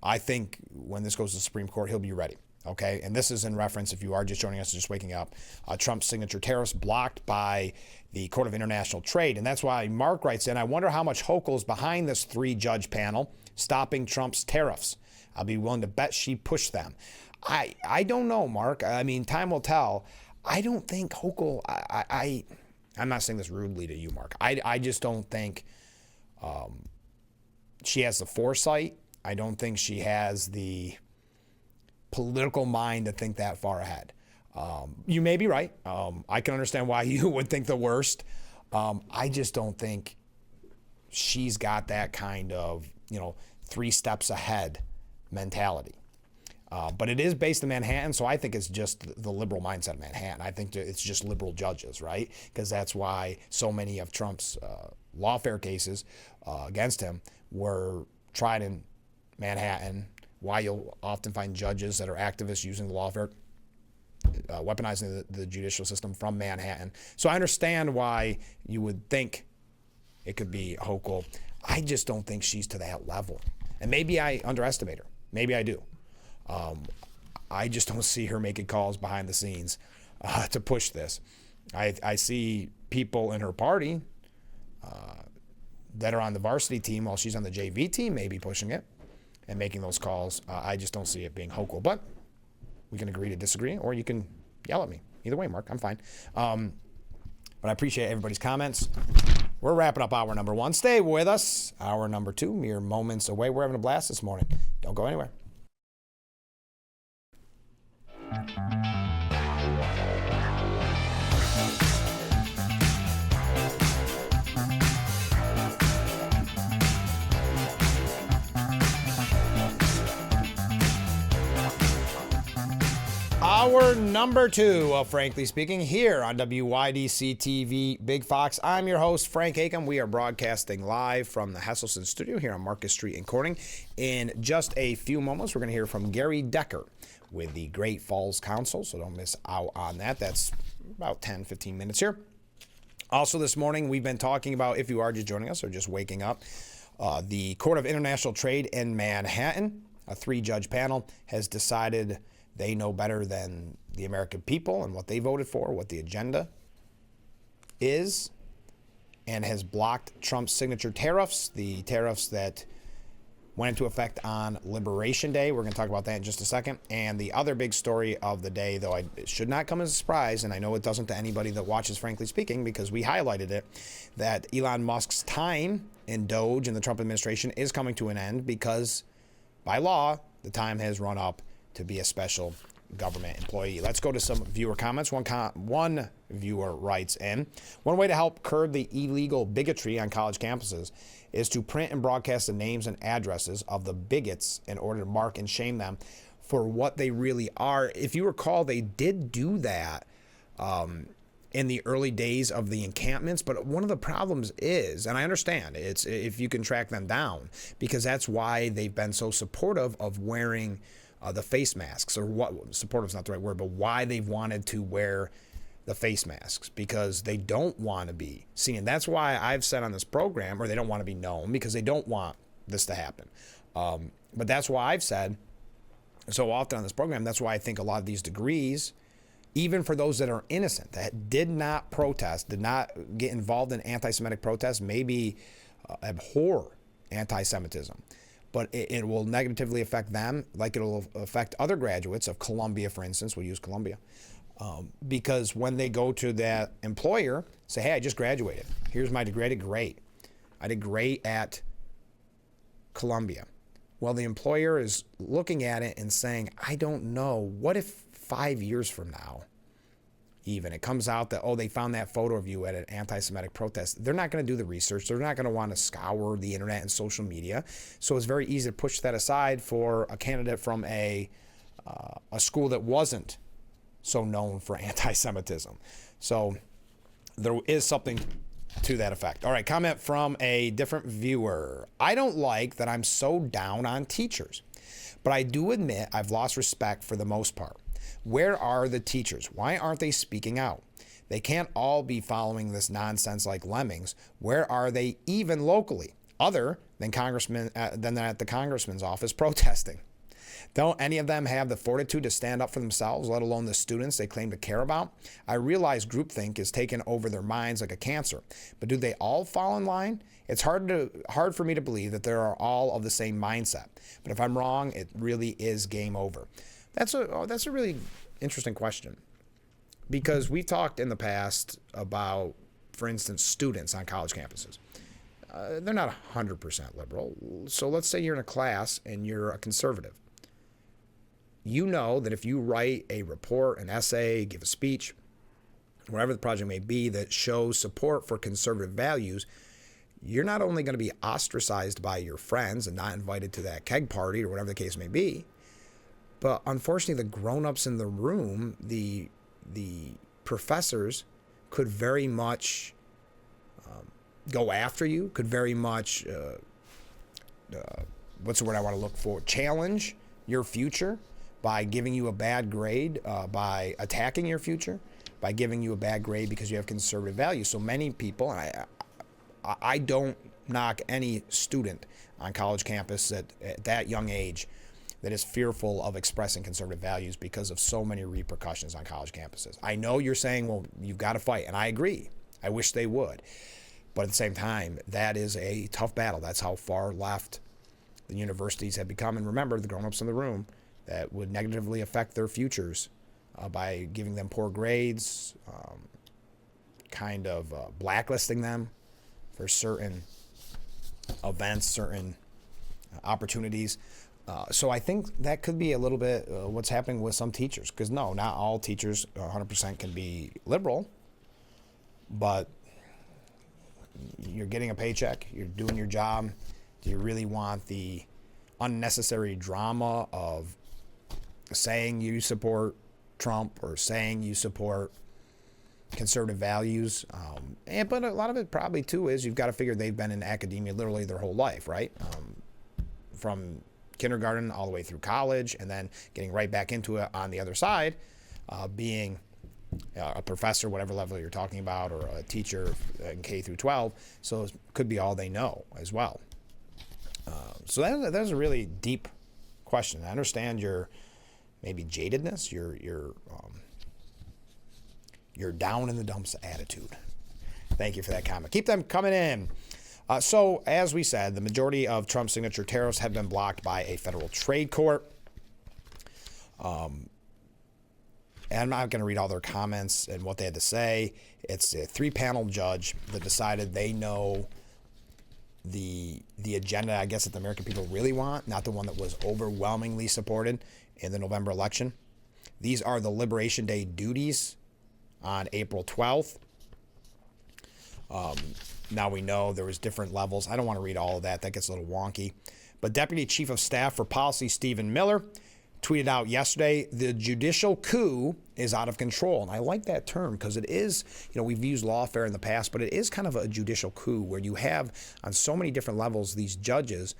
Speaker 1: I think when this goes to the Supreme Court, he'll be ready. Okay, and this is in reference, if you are just joining us, just waking up, Trump's signature tariffs blocked by the Court of International Trade. And that's why Mark writes in, I wonder how much Hochul is behind this 3-judge panel stopping Trump's tariffs. I'll be willing to bet she pushed them. I don't know, Mark. I mean, time will tell. I don't think Hochul, I'm not saying this rudely to you, Mark. I just don't think she has the foresight. I don't think she has the political mind to think that far ahead. You may be right. I can understand why you would think the worst. I just don't think she's got that kind of, 3 steps ahead mentality. But it is based in Manhattan, so I think it's just the liberal mindset of Manhattan. I think it's just liberal judges, right? Because that's why so many of Trump's lawfare cases against him were tried in Manhattan, why you'll often find judges that are activists using the lawfare, weaponizing the judicial system from Manhattan. So I understand why you would think it could be Hochul. I just don't think she's to that level. And maybe I underestimate her. Maybe I do. I just don't see her making calls behind the scenes to push this. I see people in her party that are on the varsity team while she's on the JV team maybe pushing it and making those calls. I just don't see it being Hochul. But we can agree to disagree, or you can yell at me. Either way, Mark, I'm fine. But I appreciate everybody's comments. We're wrapping up hour number 1. Stay with us. Hour number 2, mere moments away. We're having a blast this morning. Don't go anywhere. Hour number 2 of Frankly Speaking here on WYDC TV Big Fox. I'm your host, Frank Acom. We are broadcasting live from the Hesselson studio here on Marcus Street in Corning. In just a few moments, we're going to hear from Gary Decker with the Great Falls Council, so don't miss out on that. That's about 10, 15 minutes here. Also this morning, we've been talking about, if you are just joining us or just waking up, the Court of International Trade in Manhattan, a 3-judge panel, has decided they know better than the American people and what they voted for, what the agenda is, and has blocked Trump's signature tariffs, the tariffs that went into effect on Liberation Day. We're going to talk about that in just a second. And the other big story of the day, though it should not come as a surprise, and I know it doesn't to anybody that watches Frankly Speaking because we highlighted it, that Elon Musk's time in Doge and the Trump administration is coming to an end because, by law, the time has run up to be a special government employee. Let's go to some viewer comments. One viewer writes in, one way to help curb the illegal bigotry on college campuses is to print and broadcast the names and addresses of the bigots in order to mark and shame them for what they really are. If you recall, they did do that in the early days of the encampments, but one of the problems is, and I understand, it's if you can track them down, because that's why they've been so supportive of wearing the face masks, or what, supportive is not the right word, but why they've wanted to wear the face masks, because they don't want to be seen. And that's why I've said on this program, or they don't want to be known because they don't want this to happen. But that's why I've said so often on this program, that's why I think a lot of these degrees, even for those that are innocent, that did not protest, did not get involved in anti-Semitic protests, maybe abhor anti-Semitism, but it will negatively affect them, like it'll affect other graduates of Columbia, for instance. We'll use Columbia. Because when they go to that employer, say, hey, I just graduated. Here's my degree. I did great. I did great at Columbia. Well, the employer is looking at it and saying, I don't know. What if 5 years from now, even, it comes out that, oh, they found that photo of you at an anti-Semitic protest? They're not going to do the research. They're not going to want to scour the internet and social media. So it's very easy to push that aside for a candidate from a school that wasn't so known for anti-Semitism. So there is something to that effect. All right, comment from a different viewer. I don't like that I'm so down on teachers, but I do admit I've lost respect for the most part. Where are the teachers? Why aren't they speaking out? They can't all be following this nonsense like lemmings. Where are they even locally, other than at the congressman's office protesting? Don't any of them have the fortitude to stand up for themselves, let alone the students they claim to care about? I realize groupthink is taken over their minds like a cancer, but do they all fall in line? It's hard for me to believe that they are all of the same mindset. But if I'm wrong, it really is game over. That's a really interesting question, because we've talked in the past about, for instance, students on college campuses. They're not 100% liberal. So let's say you're in a class and you're a conservative. You know that if you write a report, an essay, give a speech, whatever the project may be that shows support for conservative values, you're not only going to be ostracized by your friends and not invited to that keg party or whatever the case may be, but unfortunately the grown-ups in the room, the professors, could very much go after you, could very much, what's the word I want to look for, challenge your future by giving you a bad grade, by attacking your future, by giving you a bad grade because you have conservative values. So many people, and I don't knock any student on college campus at that young age that is fearful of expressing conservative values because of so many repercussions on college campuses. I know you're saying, well, you've got to fight, and I agree. I wish they would. But at the same time, that is a tough battle. That's how far left the universities have become. And remember, the grown-ups in the room, that would negatively affect their futures by giving them poor grades, kind of blacklisting them for certain events, certain opportunities. So I think that could be a little bit what's happening with some teachers. Because no, not all teachers 100% can be liberal, but you're getting a paycheck, you're doing your job. Do you really want the unnecessary drama of saying you support Trump or saying you support conservative values. But a lot of it probably, too, is you've got to figure they've been in academia literally their whole life, right? From kindergarten all the way through college and then getting right back into it on the other side, being a professor, whatever level you're talking about, or a teacher in K through 12. So it could be all they know as well. So that's a really deep question. I understand your maybe jadedness, your down in the dumps attitude. Thank you for that comment. Keep them coming in. So, as we said, the majority of Trump's signature tariffs have been blocked by a federal trade court. And I'm not going to read all their comments and what they had to say. It's a 3-panel judge that decided they know the agenda, I guess, that the American people really want, not the one that was overwhelmingly supported in the November election. These are the Liberation Day duties on April 12th. Now we know there was different levels. I don't want to read all of that. That gets a little wonky. But Deputy Chief of Staff for Policy Stephen Miller tweeted out yesterday, the judicial coup is out of control. And I like that term because it is, we've used lawfare in the past, but it is kind of a judicial coup where you have on so many different levels these judges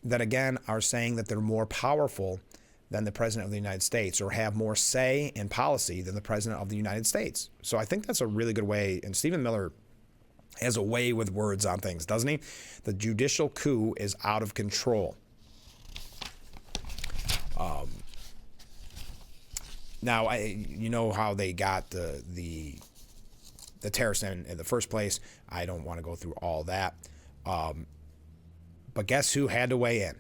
Speaker 1: that, again, are saying that they're more powerful than the President of the United States or have more say in policy than the President of the United States. So I think that's a really good way. And Stephen Miller has a way with words on things, doesn't he? The judicial coup is out of control. Now, you know how they got the tariffs in the first place. I don't want to go through all that. But guess who had to weigh in?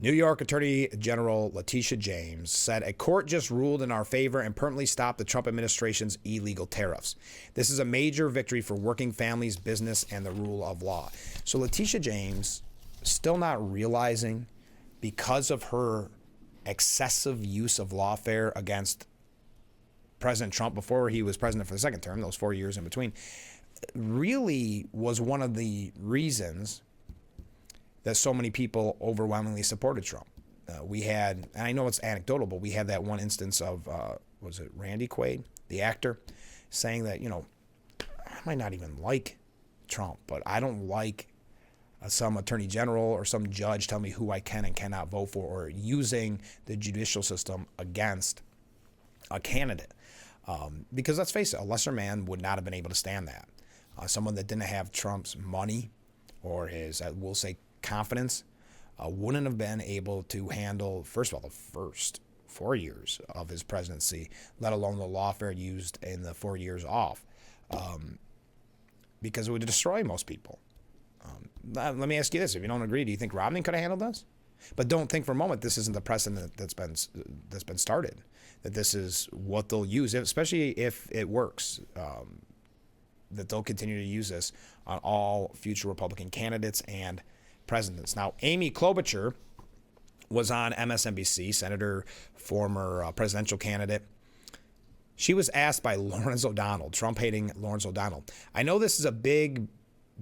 Speaker 1: New York Attorney General Letitia James said a court just ruled in our favor and permanently stopped the Trump administration's illegal tariffs. This is a major victory for working families, business, and the rule of law. So Letitia James, still not realizing, because of her excessive use of lawfare against President Trump before he was president for the second term, those 4 years in between, really was one of the reasons that so many people overwhelmingly supported Trump. We had, and I know it's anecdotal, but we had that one instance of, was it Randy Quaid, the actor, saying that, I might not even like Trump, but I don't like some attorney general or some judge tell me who I can and cannot vote for, or using the judicial system against a candidate. Because let's face it, a lesser man would not have been able to stand that. Someone that didn't have Trump's money or his, we'll say, confidence, wouldn't have been able to handle, first of all, the first 4 years of his presidency, let alone the lawfare used in the 4 years off, because it would destroy most people. Let me ask you this. If you don't agree, do you think Romney could have handled this? But don't think for a moment this isn't the precedent that's been started, that this is what they'll use, especially if it works, that they'll continue to use this on all future Republican candidates and presidents. Now, Amy Klobuchar was on MSNBC, senator, former presidential candidate. She was asked by Lawrence O'Donnell, Trump-hating Lawrence O'Donnell, I know this is a big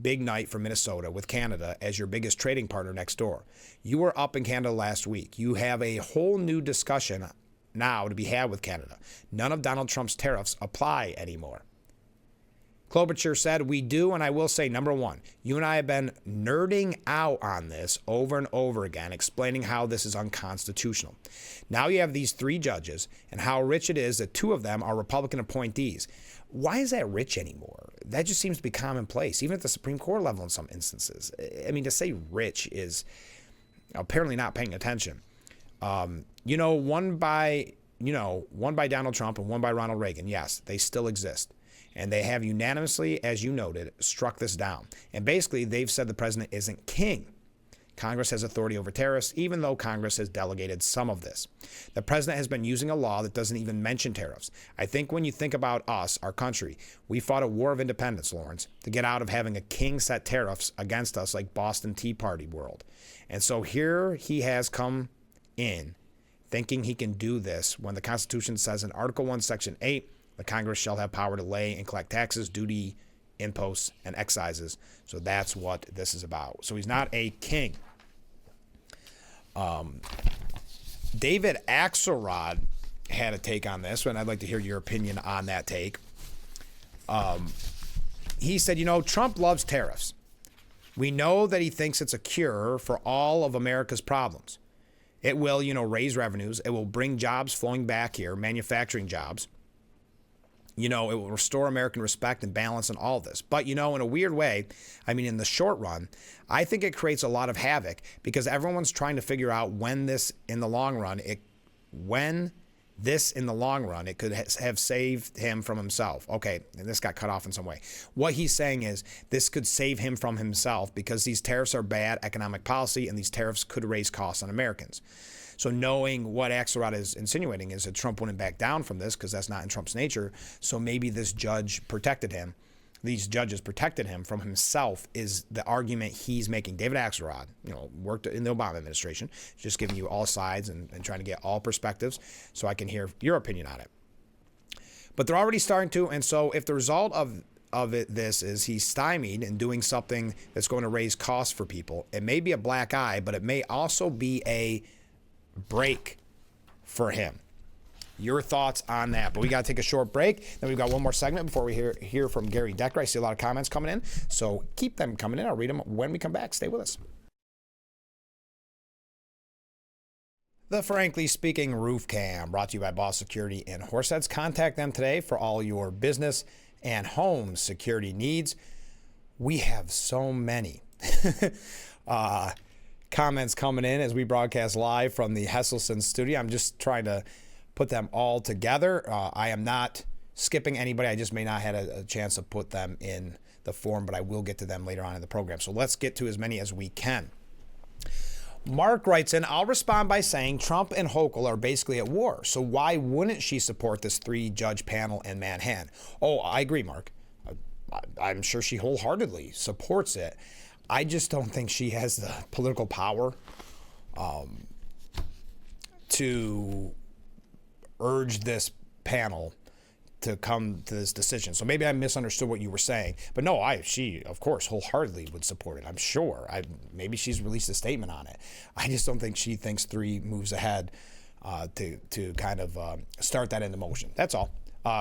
Speaker 1: night for Minnesota with Canada as your biggest trading partner next door. You were up in Canada last week. You have a whole new discussion now to be had with Canada. None of Donald Trump's tariffs apply anymore. Klobuchar said, we do, and I will say, number one, you and I have been nerding out on this over and over again, explaining how this is unconstitutional. Now you have these 3 judges and how rich it is that 2 of them are Republican appointees. Why is that rich anymore? That just seems to be commonplace, even at the Supreme Court level in some instances. I mean, to say rich is apparently not paying attention. One by Donald Trump and one by Ronald Reagan. Yes, they still exist. And they have unanimously, as you noted, struck this down. And basically, they've said the president isn't king. Congress has authority over tariffs, even though Congress has delegated some of this. The president has been using a law that doesn't even mention tariffs. I think when you think about us, our country, we fought a war of independence, Lawrence, to get out of having a king set tariffs against us like Boston Tea Party world. And so here he has come in thinking he can do this when the Constitution says in Article 1, Section 8, the Congress shall have power to lay and collect taxes, duty, imposts, and excises. So that's what this is about. So he's not a king. David Axelrod had a take on this, and I'd like to hear your opinion on that take. He said, Trump loves tariffs. We know that he thinks it's a cure for all of America's problems. It will, raise revenues. It will bring jobs flowing back here, manufacturing jobs. It will restore American respect and balance and all this. But, in a weird way, in the short run, I think it creates a lot of havoc because everyone's trying to figure out when this in the long run, it could have saved him from himself. Okay, and this got cut off in some way. What he's saying is this could save him from himself because these tariffs are bad economic policy and these tariffs could raise costs on Americans. So knowing what Axelrod is insinuating is that Trump wouldn't back down from this because that's not in Trump's nature. So maybe this judge protected him. These judges protected him from himself is the argument he's making. David Axelrod, worked in the Obama administration, just giving you all sides and trying to get all perspectives so I can hear your opinion on it. But they're already starting to, and so if the result of this is he's stymied in doing something that's going to raise costs for people, it may be a black eye, but it may also be a break for him. Your thoughts on that. But we got to take a short break. Then we've got one more segment before we hear from Gary Decker. I see a lot of comments coming in, so keep them coming in. I'll read them when we come back. Stay with us. The Frankly Speaking Roof Cam, brought to you by Boss Security in Horseheads. Contact them today for all your business and home security needs. We have so many comments coming in as we broadcast live from the Hesselson studio. I'm just trying to put them all together. I am not skipping anybody. I just may not have a chance to put them in the form, but I will get to them later on in the program. So let's get to as many as we can. Mark writes in, I'll respond by saying Trump and Hochul are basically at war. So why wouldn't she support this 3-judge panel in Manhattan? Oh, I agree, Mark. I'm sure she wholeheartedly supports it. I just don't think she has the political power to urge this panel to come to this decision. So maybe I misunderstood what you were saying, but no, she of course wholeheartedly would support it. I'm sure. Maybe she's released a statement on it. I just don't think she thinks 3 moves ahead to kind of start that into motion. That's all.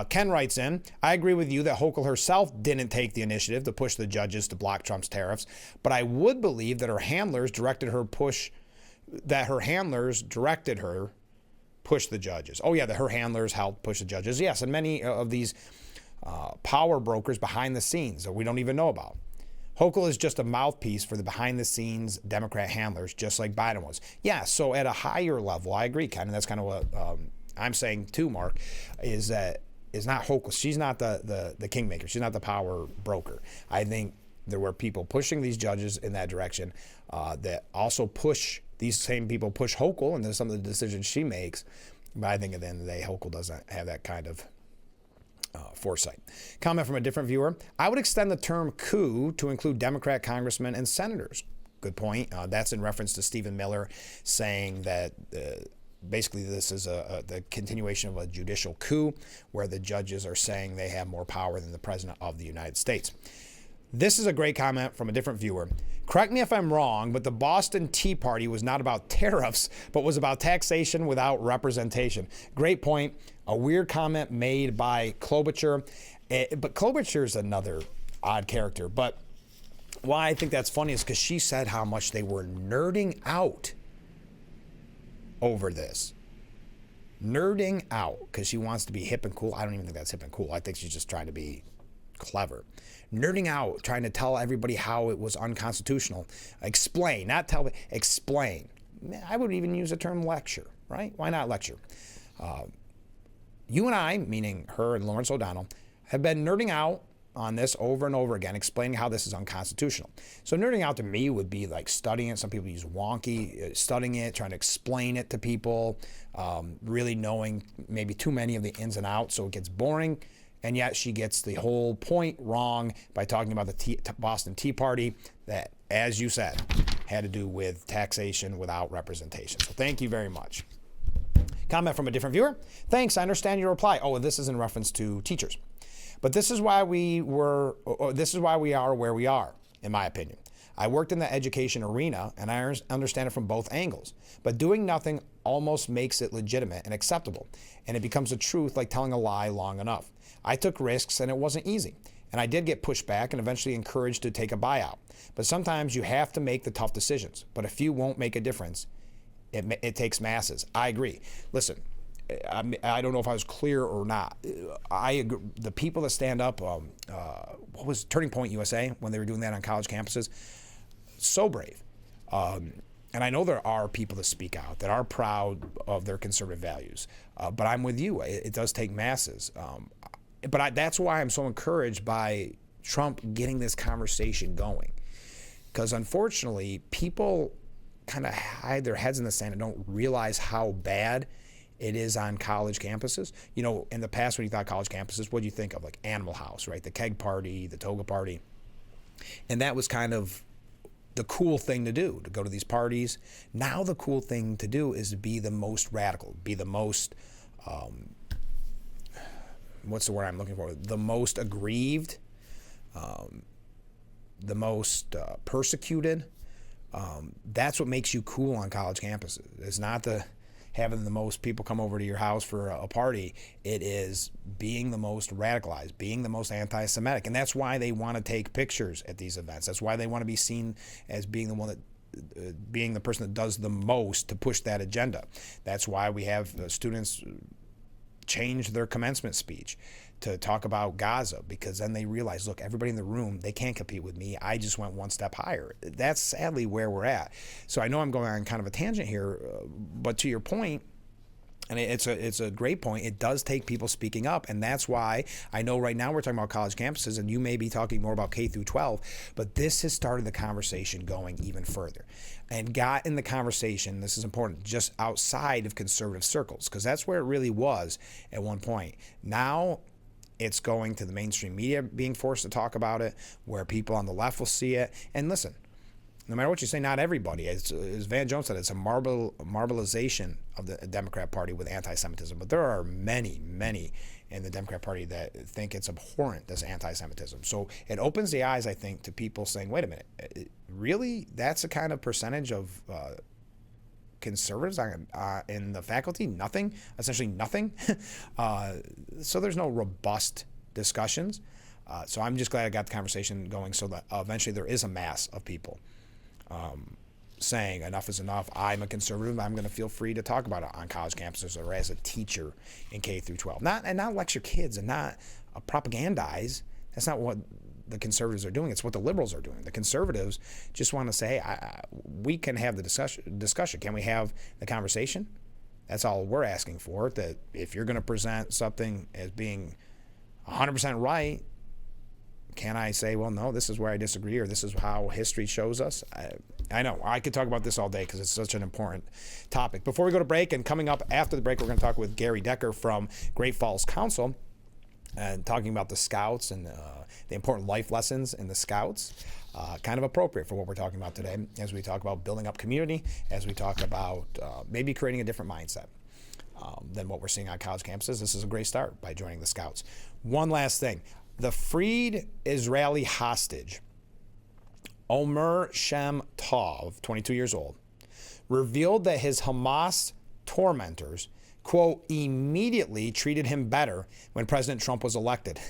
Speaker 1: Ken writes in, I agree with you that Hochul herself didn't take the initiative to push the judges to block Trump's tariffs, but I would believe that her handlers directed her push the judges. Oh, yeah, that her handlers helped push the judges. Yes, and many of these power brokers behind the scenes that we don't even know about. Hochul is just a mouthpiece for the behind-the-scenes Democrat handlers, just like Biden was. Yeah, so at a higher level, I agree, Ken, and that's kind of what I'm saying too, Mark, is that it's not Hochul. She's not the kingmaker. She's not the power broker. I think there were people pushing these judges in that direction that also push these same people push Hochul and some of the decisions she makes. But I think at the end of the day, Hochul doesn't have that kind of foresight. Comment from a different viewer. I would extend the term coup to include Democrat congressmen and senators. Good point. That's in reference to Stephen Miller saying that basically this is the continuation of a judicial coup where the judges are saying they have more power than the president of the United States. This is a great comment from a different viewer. Correct me if I'm wrong, but the Boston Tea Party was not about tariffs, but was about taxation without representation. Great point. A weird comment made by Klobuchar. But Klobuchar is another odd character. But why I think that's funny is because she said how much they were nerding out over this. Nerding out because she wants to be hip and cool. I don't even think that's hip and cool. I think she's just trying to be clever. Nerding out, trying to tell everybody how it was unconstitutional. Explain, not tell, explain. I would even use the term lecture, right? Why not lecture? You and I, meaning her and Lawrence O'Donnell, have been nerding out on this over and over again, explaining how this is unconstitutional. So nerding out to me would be like studying it. Some people use wonky, studying it, trying to explain it to people, really knowing maybe too many of the ins and outs, so it gets boring. And yet she gets the whole point wrong by talking about the Boston Tea Party that, as you said, had to do with taxation without representation. So thank you very much. Comment from a different viewer. Thanks, I understand your reply. Oh, this is in reference to teachers. But this is why we are where we are, in my opinion. I worked in the education arena, and I understand it from both angles. But doing nothing almost makes it legitimate and acceptable, and it becomes a truth like telling a lie long enough. I took risks, and it wasn't easy. And I did get pushed back and eventually encouraged to take a buyout. But sometimes you have to make the tough decisions. But a few won't make a difference. It takes masses. I agree. Listen, I don't know if I was clear or not. I agree. The people that stand up, what was Turning Point USA when they were doing that on college campuses? So brave. And I know there are people that speak out, that are proud of their conservative values. But I'm with you. It does take masses. But that's why I'm so encouraged by Trump getting this conversation going. Because unfortunately, people kind of hide their heads in the sand and don't realize how bad it is on college campuses. You know, in the past, when you thought college campuses, what do you think of? Like Animal House, right? The keg party, the toga party. And that was kind of the cool thing to do, to go to these parties. Now the cool thing to do is to be the most radical, be the most, what's the word I'm looking for? The most aggrieved, the most persecuted. That's what makes you cool on college campuses. It's not having the most people come over to your house for a party. It is being the most radicalized, being the most anti-Semitic. And that's why they want to take pictures at these events. That's why they want to be seen as being the one that, being the person that does the most to push that agenda. That's why we have students change their commencement speech to talk about Gaza, because then they realize, look, everybody in the room, they can't compete with me. I just went one step higher. That's sadly where we're at. So I know I'm going on kind of a tangent here, but to your point, and it's a great point, it does take people speaking up. And that's why I know right now we're talking about college campuses, and you may be talking more about K through 12, but this has started the conversation going even further and got in the conversation, this is important, just outside of conservative circles, because that's where it really was at one point. Now it's going to the mainstream media being forced to talk about it, where people on the left will see it. And listen, no matter what you say, not everybody, as Van Jones said, it's a marbleization of the Democrat Party with anti-Semitism. But there are many, many in the Democrat Party that think it's abhorrent, this anti-Semitism. So it opens the eyes, I think, to people saying, wait a minute, really? That's a kind of percentage of conservatives in the faculty? Nothing? Essentially nothing? So there's no robust discussions. So I'm just glad I got the conversation going so that eventually there is a mass of people saying enough is enough. I'm a conservative. I'm going to feel free to talk about it on college campuses or as a teacher in K through 12. Not lecture kids and not propagandize. That's not what the conservatives are doing. It's what the liberals are doing. The conservatives just want to say, we can have the discussion. Can we have the conversation? That's all we're asking for. That if you're going to present something as being 100% right, can I say, well, no, this is where I disagree, or this is how history shows us? I know I could talk about this all day because it's such an important topic. Before we go to break, and coming up after the break, we're going to talk with Gary Decker from Great Falls Council, and talking about the Scouts and the important life lessons in the Scouts. Kind of appropriate for what we're talking about today, as we talk about building up community, as we talk about maybe creating a different mindset than what we're seeing on college campuses. This is a great start by joining the Scouts. One last thing. The freed Israeli hostage, Omer Shem Tov, 22 years old, revealed that his Hamas tormentors, quote, immediately treated him better when President Trump was elected,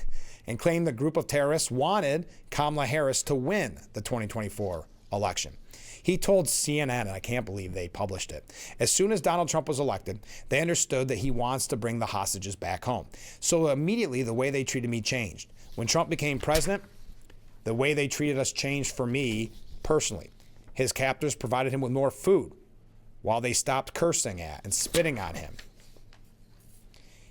Speaker 1: and claimed the group of terrorists wanted Kamala Harris to win the 2024 election. He told CNN, and I can't believe they published it, as soon as Donald Trump was elected, they understood that he wants to bring the hostages back home. So immediately the way they treated me changed. When Trump became president, the way they treated us changed for me personally. His captors provided him with more food while they stopped cursing at and spitting on him.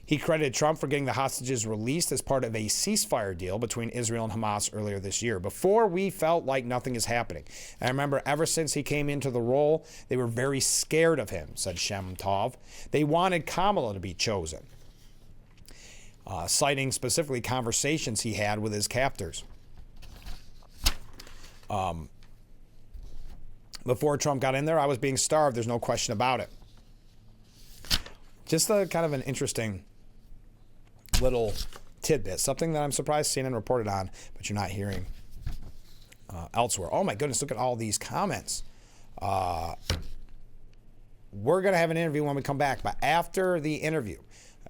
Speaker 1: He credited Trump for getting the hostages released as part of a ceasefire deal between Israel and Hamas earlier this year, before we felt like nothing is happening. And I remember ever since he came into the role, they were very scared of him, said Shem Tov. They wanted Kamala to be chosen, citing specifically conversations he had with his captors. Before Trump got in there, I was being starved. There's no question about it. Just a kind of an interesting little tidbit, something that I'm surprised CNN reported on, but you're not hearing elsewhere. Oh my goodness, look at all these comments. We're going to have an interview when we come back, but after the interview,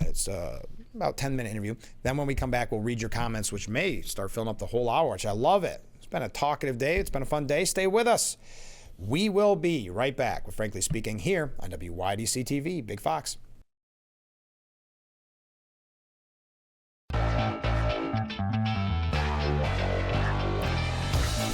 Speaker 1: it's about a 10-minute interview. Then when we come back, we'll read your comments, which may start filling up the whole hour, which I love it. It's been a talkative day. It's been a fun day. Stay with us. We will be right back with Frankly Speaking here on WYDC TV, Big Fox.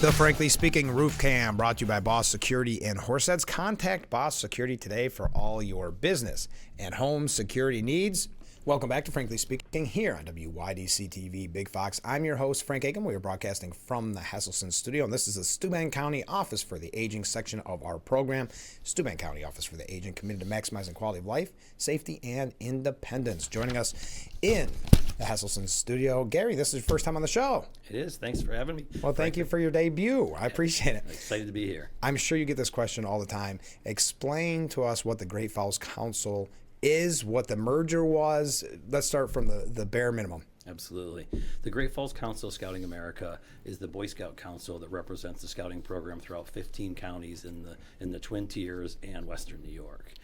Speaker 1: The Frankly Speaking Roof Cam brought to you by Boss Security in Horseheads. Contact Boss Security today for all your business and home security needs. Welcome back to Frankly Speaking here on WYDC TV Big Fox. I'm your host, Frank Aiken. We are broadcasting from the Heselson studio, and this is the Steuben County Office for the Aging section of our program. Steuben County Office for the Aging, committed to maximizing quality of life, safety, and independence. Joining us in the Heselson studio, Gary, this is your first time on the show.
Speaker 2: It is. Thanks for having me.
Speaker 1: Well, thank you for your debut. I appreciate it.
Speaker 2: I'm excited to be here.
Speaker 1: I'm sure you get this question all the time. Explain to us what the Great Falls Council is, what the merger was. Let's start from the bare minimum.
Speaker 2: Absolutely. The Great Falls Council of Scouting America is the Boy Scout council that represents the scouting program throughout 15 counties in the Twin Tiers and Western New York.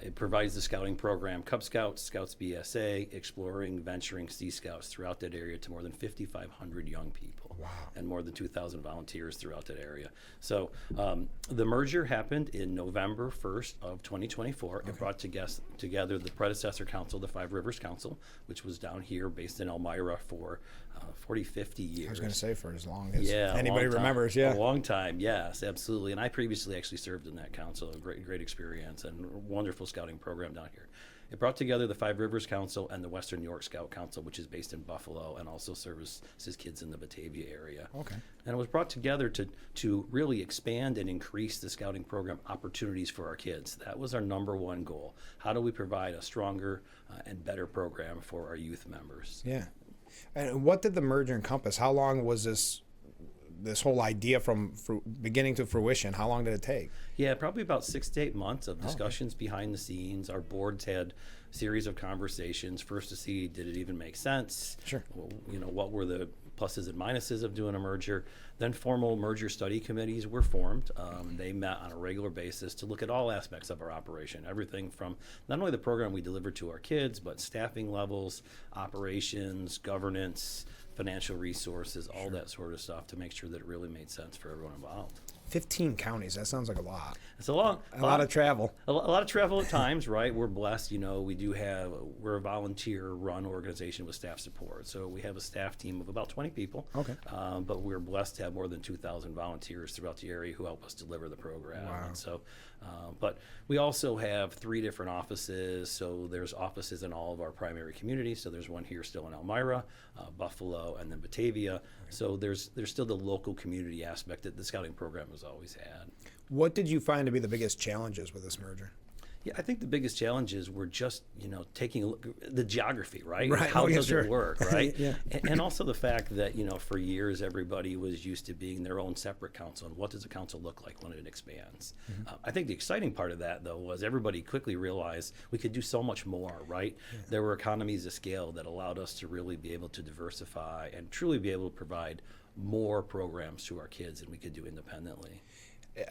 Speaker 2: It provides the scouting program Cub Scouts, Scouts BSA, Exploring, Venturing, Sea Scouts throughout that area to more than 5,500 young people.
Speaker 1: Wow. And
Speaker 2: more than 2,000 volunteers throughout that area. So the merger happened in November 1st of 2024. Okay. It brought together the predecessor council, the Five Rivers Council, which was down here based in Elmira for 40, 50 years.
Speaker 1: I was going to say for as long as
Speaker 2: anybody
Speaker 1: remembers.
Speaker 2: A long time, yes, absolutely. And I previously actually served in that council. A great experience and wonderful scouting program down here. It brought together the Five Rivers Council and the Western New York Scout Council, which is based in Buffalo and also services kids in the Batavia area.
Speaker 1: Okay.
Speaker 2: And it was brought together to really expand and increase the scouting program opportunities for our kids. That was our number one goal. How do we provide a stronger and better program for our youth members?
Speaker 1: Yeah. And what did the merger encompass? How long was this whole idea from beginning to fruition? How long did it take?
Speaker 2: Yeah, probably about 6 to 8 months of discussions behind the scenes. Our boards had a series of conversations first to see, did it even make sense?
Speaker 1: Sure.
Speaker 2: What were the pluses and minuses of doing a merger? Then formal merger study committees were formed. They met on a regular basis to look at all aspects of our operation, everything from not only the program we deliver to our kids, but staffing levels, operations, governance, financial resources, all that sort of stuff to make sure that it really made sense for everyone involved.
Speaker 1: 15 counties, that sounds like a lot.
Speaker 2: It's a lot
Speaker 1: of travel.
Speaker 2: A lot of travel at times, right? We're blessed, we're a volunteer-run organization with staff support. So we have a staff team of about 20 people.
Speaker 1: Okay.
Speaker 2: But we're blessed to have more than 2,000 volunteers throughout the area who help us deliver the program.
Speaker 1: Wow.
Speaker 2: And so, but we also have 3 different offices. So there's offices in all of our primary communities. So there's one here still in Elmira, Buffalo, and then Batavia. Right. So there's still the local community aspect that the scouting program has always had.
Speaker 1: What did you find to be the biggest challenges with this merger?
Speaker 2: Yeah, I think the biggest challenges were just, taking a look at the geography, right?
Speaker 1: Right.
Speaker 2: How does it work, right?
Speaker 1: Yeah.
Speaker 2: And also the fact that, for years everybody was used to being their own separate council. And what does a council look like when it expands? Mm-hmm. I think the exciting part of that, though, was everybody quickly realized we could do so much more, right? Yeah. There were economies of scale that allowed us to really be able to diversify and truly be able to provide more programs to our kids than we could do independently.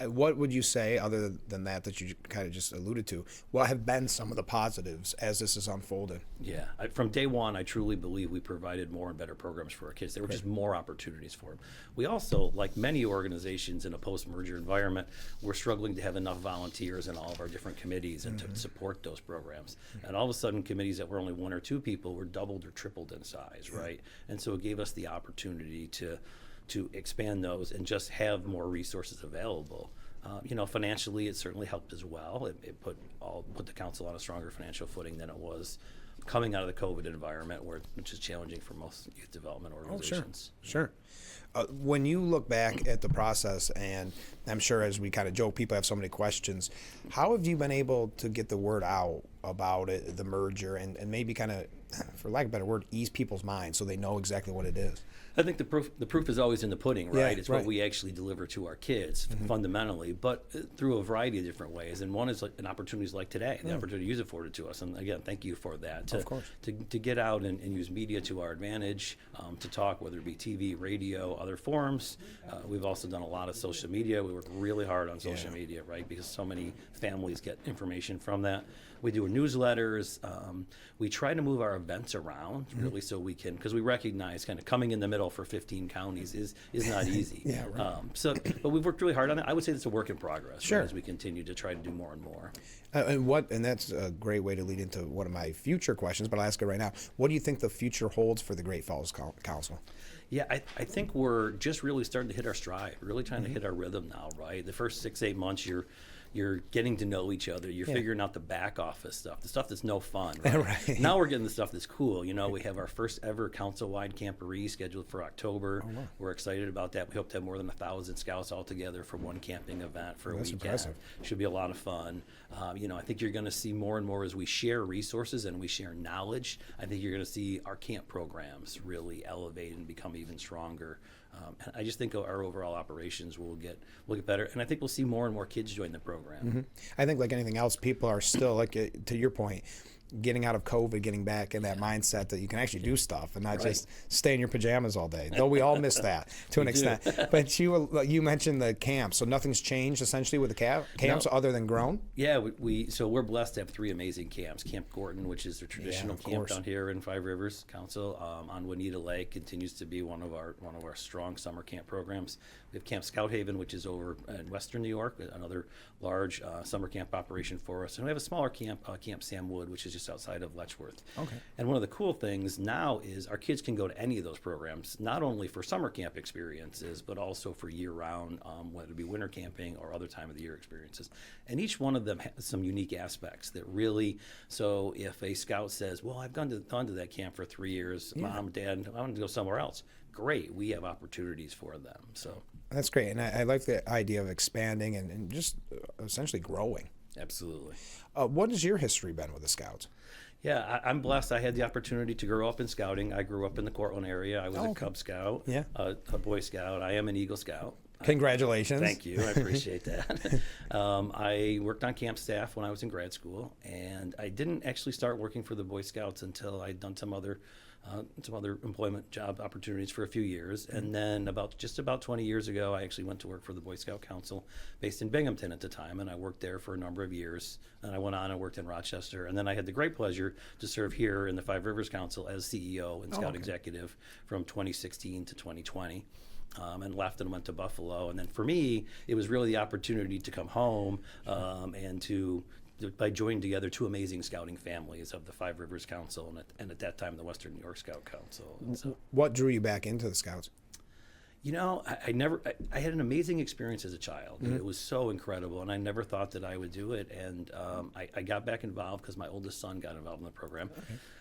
Speaker 1: What would you say, other than that you kind of just alluded to, what have been some of the positives as this has unfolded?
Speaker 2: Yeah, from day one, I truly believe we provided more and better programs for our kids. There were just more opportunities for them. We also, like many organizations in a post-merger environment, we're struggling to have enough volunteers in all of our different committees and to support those programs. Mm-hmm. And all of a sudden, committees that were only 1 or 2 people were doubled or tripled in size, right? And so it gave us the opportunity to expand those and just have more resources available. Financially, it certainly helped as well. It put the council on a stronger financial footing than it was coming out of the COVID environment, which is challenging for most youth development organizations.
Speaker 1: Oh, sure. When you look back at the process, and I'm sure as we kind of joke, people have so many questions, how have you been able to get the word out about it, the merger, and maybe kind of, for lack of a better word, ease people's minds so they know exactly what it is?
Speaker 2: I think the proof is always in the pudding, right?
Speaker 1: Yeah,
Speaker 2: It's
Speaker 1: right.
Speaker 2: what we actually deliver to our kids fundamentally, but through a variety of different ways. And one is like an opportunities like today, the opportunity is afforded to us. And again, thank you for that.
Speaker 1: Of course.
Speaker 2: To get out and use media to our advantage, to talk, whether it be TV, radio, other forums. We've also done a lot of social media. We work really hard on social media, right? Because so many families get information from that. We do newsletters. We try to move our events around really so we can, because we recognize kind of coming in the middle for 15 counties is not easy.
Speaker 1: Yeah, right.
Speaker 2: But we've worked really hard on it. I would say it's a work in progress
Speaker 1: Sure.
Speaker 2: as we continue to try to do more and more.
Speaker 1: And that's a great way to lead into one of my future questions, but I'll ask it right now. What do you think the future holds for the Great Falls Council?
Speaker 2: Yeah, I think we're just really starting to hit our stride, really trying to hit our rhythm now, right? The first 6-8 months, you're getting to know each other. You're figuring out the back office stuff, the stuff that's no fun. Right?
Speaker 1: Right.
Speaker 2: Now we're getting the stuff that's cool. You know, we have our first ever council-wide camporee scheduled for October.
Speaker 1: Oh, wow.
Speaker 2: We're excited about that. We hope to have more than 1,000 scouts all together for one camping event for a
Speaker 1: That's
Speaker 2: weekend.
Speaker 1: impressive.
Speaker 2: Should be a lot of fun. You know, I think you're going to see more and more as we share resources and we share knowledge. I think you're going to see our camp programs really elevate and become even stronger. And I just think our overall operations will get better, and I think we'll see more and more kids join the program.
Speaker 1: I think like anything else, people are still, like, to your point, getting out of COVID, getting back in that mindset that you can actually do stuff and not just stay in your pajamas all day. Though we all miss that to an extent. But you mentioned the camp, so nothing's changed essentially with the camps other than grown?
Speaker 2: Yeah, so we're blessed to have 3 amazing camps. Camp Gorton, which is the traditional
Speaker 1: of
Speaker 2: camp
Speaker 1: course.
Speaker 2: down here in Five Rivers Council on Juanita Lake, continues to be one of our strong summer camp programs. We have Camp Scout Haven, which is over in Western New York, another large summer camp operation for us. And we have a smaller camp, Camp Sam Wood, which is just outside of Letchworth.
Speaker 1: Okay.
Speaker 2: And one of the cool things now is our kids can go to any of those programs, not only for summer camp experiences, but also for year-round, whether it be winter camping or other time of the year experiences. And each one of them has some unique aspects that really, so if a scout says, well, I've gone to that camp for 3 years, Mom, Dad, I want to go somewhere else. Great, we have opportunities for them. So
Speaker 1: That's great. And I like the idea of expanding and just essentially growing.
Speaker 2: absolutely.
Speaker 1: What has your history been with the Scouts?
Speaker 2: Yeah, I'm blessed. I had the opportunity to grow up in scouting. I grew up in the Cortland area. I was a Cub Scout, a Boy Scout. I am an Eagle Scout.
Speaker 1: Congratulations.
Speaker 2: Thank you. I appreciate that. I worked on camp staff when I was in grad school, and I didn't actually start working for the Boy Scouts until I'd done some other employment job opportunities for a few years. And then about 20 years ago, I actually went to work for the Boy Scout Council based in Binghamton at the time, and I worked there for a number of years. And I went on and worked in Rochester, and then I had the great pleasure to serve here in the Five Rivers Council as CEO and Scout Executive from 2016 to 2020. And left and went to Buffalo. And then for me, it was really the opportunity to come home and by joining together 2 amazing scouting families of the Five Rivers Council and at that time the Western New York Scout Council. And so,
Speaker 1: What drew you back into the Scouts?
Speaker 2: you know, I had an amazing experience as a child. It was so incredible, and I never thought that I would do it. And I got back involved because my oldest son got involved in the program.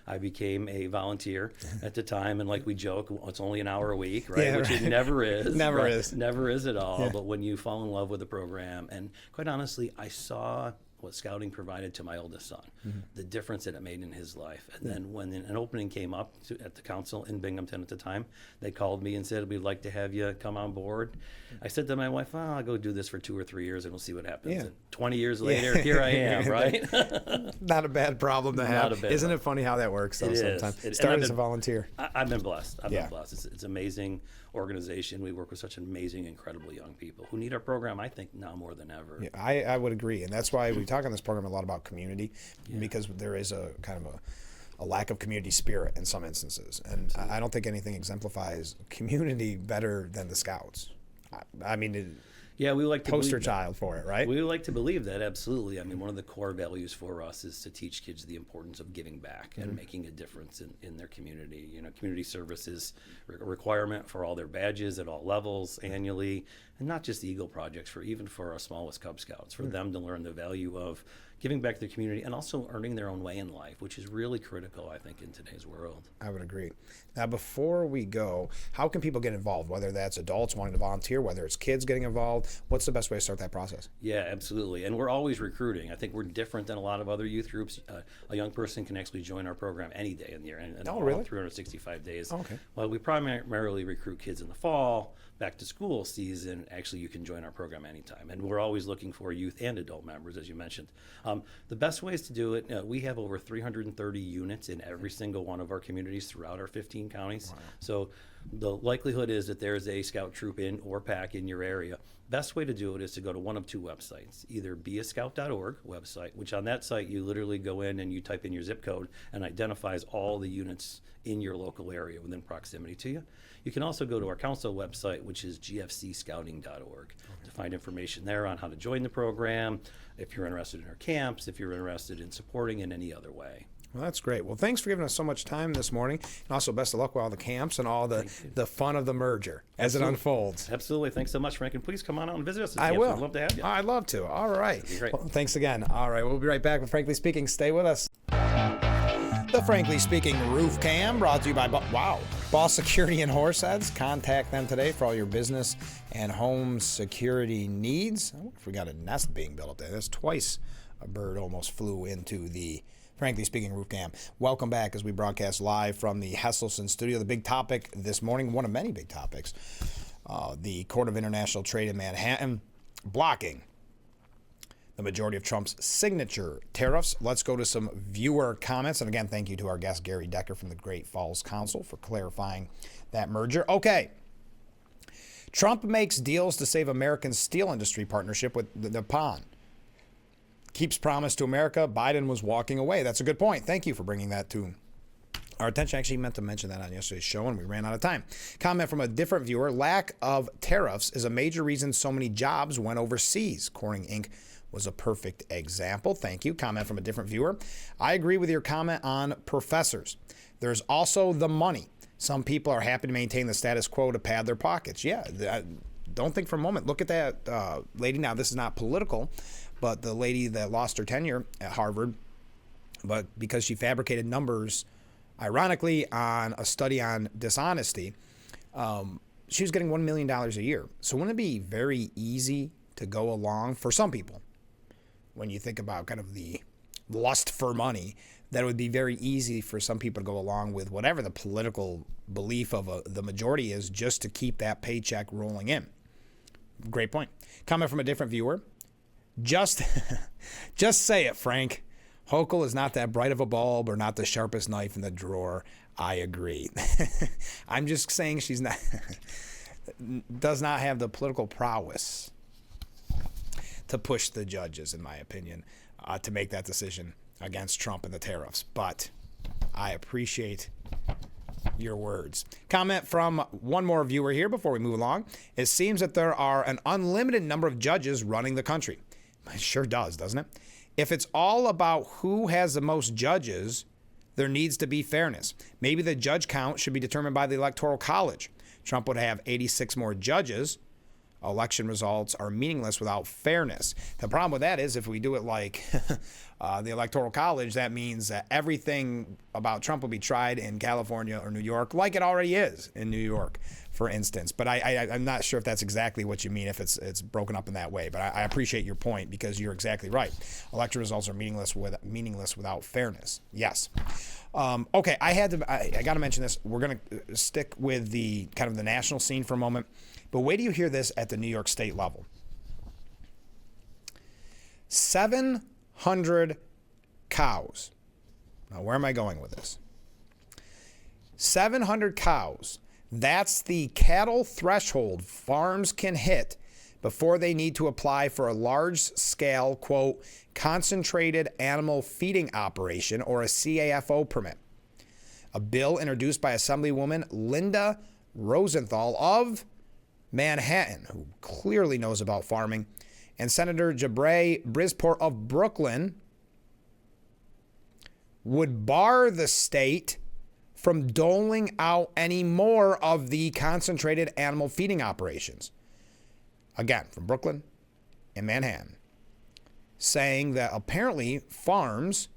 Speaker 2: I became a volunteer at the time, and like we joke, it's only an hour a week, right?
Speaker 1: Yeah,
Speaker 2: Which it never is.
Speaker 1: Never
Speaker 2: right?
Speaker 1: is.
Speaker 2: Never is at all. But when you fall in love with the program, and quite honestly, I saw what scouting provided to my oldest son, the difference that it made in his life. And then when an opening came up at the council in Binghamton at the time, they called me and said, we'd like to have you come on board. I said to my wife, well, I'll go do this for 2 or 3 years and we'll see what happens.
Speaker 1: Yeah.
Speaker 2: And 20 years later, here I am, right?
Speaker 1: Not a bad problem to have.
Speaker 2: Not a bad
Speaker 1: Isn't
Speaker 2: problem.
Speaker 1: it funny how that works though
Speaker 2: It is.
Speaker 1: sometimes?
Speaker 2: And
Speaker 1: Started
Speaker 2: I've
Speaker 1: as a
Speaker 2: been-
Speaker 1: volunteer.
Speaker 2: I've been blessed. I've
Speaker 1: Yeah.
Speaker 2: been blessed. It's an amazing organization. We work with such amazing, incredible young people who need our program, I think, now more than ever.
Speaker 1: Yeah, I would agree. And that's why we talk on this program a lot about community, because there is a kind of a lack of community spirit in some instances. And I don't think anything exemplifies community better than the Scouts. I mean,
Speaker 2: Yeah, we like to
Speaker 1: poster
Speaker 2: believe that.
Speaker 1: child for it, right?
Speaker 2: We like to believe that, absolutely. I mean, one of the core values for us is to teach kids the importance of giving back and making a difference in their community. You know, community service is a requirement for all their badges at all levels annually, and not just the Eagle projects, even for our smallest Cub Scouts, for them to learn the value of, giving back to the community, and also earning their own way in life, which is really critical, I think, in today's world.
Speaker 1: I would agree. Now, before we go, how can people get involved? Whether that's adults wanting to volunteer, whether it's kids getting involved, what's the best way to start that process?
Speaker 2: Yeah, absolutely. And we're always recruiting. I think we're different than a lot of other youth groups. A young person can actually join our program any day in the year, and
Speaker 1: Oh,
Speaker 2: all
Speaker 1: really?
Speaker 2: 365 days.
Speaker 1: Oh, okay.
Speaker 2: Well, we primarily recruit kids in the fall, back to school season. Actually, you can join our program anytime. And we're always looking for youth and adult members, as you mentioned. The best ways to do it, we have over 330 units in every single one of our communities throughout our 15 counties. Wow. So the likelihood is that there's a scout troop in or pack in your area. Best way to do it is to go to one of two websites, either beascout.org website, which on that site you literally go in and you type in your zip code and identifies all the units in your local area within proximity to you. You can also go to our council website, which is gfcscouting.org, to find information there on how to join the program, if you're interested in our camps, if you're interested in supporting in any other way.
Speaker 1: Well, that's great. Well, thanks for giving us so much time this morning. And also, best of luck with all the camps and all the fun of the merger as it unfolds.
Speaker 2: Absolutely. Thanks so much, Frank. And please come on out and visit us.
Speaker 1: I will.
Speaker 2: We'd love to have you.
Speaker 1: I'd love to. All right.
Speaker 2: That'd be great.
Speaker 1: Well, thanks again. All right. We'll be right back with Frankly Speaking. Stay with us. The Frankly Speaking Roof Cam brought to you by Boss Security and Horseheads. Contact them today for all your business and home security needs. I wonder if we got a nest being built up there. That's twice a bird almost flew into the Frankly Speaking Roof Cam. Welcome back as we broadcast live from the Hesselson studio. The big topic this morning, one of many big topics, the Court of International Trade in Manhattan blocking the majority of Trump's signature tariffs. Let's go to some viewer comments. And again, thank you to our guest, Gary Decker from the Great Falls Council, for clarifying that merger. Okay. Trump makes deals to save American steel industry partnership with the Nippon. Keeps promise to America. Biden was walking away. That's a good point. Thank you for bringing that to our attention. I actually meant to mention that on yesterday's show, and we ran out of time. Comment from a different viewer. Lack of tariffs is a major reason so many jobs went overseas. Corning Inc. was a perfect example. Thank you. Comment from a different viewer. I agree with your comment on professors. There's also the money. Some people are happy to maintain the status quo to pad their pockets. Yeah, don't think for a moment. Look at that lady. Now, this is not political, but the lady that lost her tenure at Harvard, but because she fabricated numbers, ironically, on a study on dishonesty, she was getting $1 million a year. So wouldn't it be very easy to go along for some people? When you think about kind of the lust for money, that it would be very easy for some people to go along with whatever the political belief of the majority is, just to keep that paycheck rolling in. Great point. Comment from a different viewer. Just say it, Frank. Hochul is not that bright of a bulb or not the sharpest knife in the drawer. I agree. I'm just saying she's not does not have the political prowess to push the judges, in my opinion, to make that decision against Trump and the tariffs. But I appreciate your words. Comment from one more viewer here before we move along. It seems that there are an unlimited number of judges running the country. It sure does, doesn't it? If it's all about who has the most judges, there needs to be fairness. Maybe the judge count should be determined by the Electoral College. Trump would have 86 more judges. Election results are meaningless without fairness. The problem with that is if we do it like the Electoral College, that means that everything about Trump will be tried in California or New York, like it already is in New York, for instance. But I'm not sure if that's exactly what you mean, if it's broken up in that way. But I appreciate your point, because you're exactly right. Election results are meaningless without fairness. Yes. Okay, I got to mention this. We're going to stick with the kind of the national scene for a moment. But wait till you hear this at the New York State level. 700 cows. Now, where am I going with this? 700 cows. That's the cattle threshold farms can hit before they need to apply for a large-scale, quote, concentrated animal feeding operation, or a CAFO permit. A bill introduced by Assemblywoman Linda Rosenthal of Manhattan, who clearly knows about farming, and Senator Jabray Brisport of Brooklyn, would bar the state from doling out any more of the concentrated animal feeding operations. Again, from Brooklyn and Manhattan. saying that apparently farms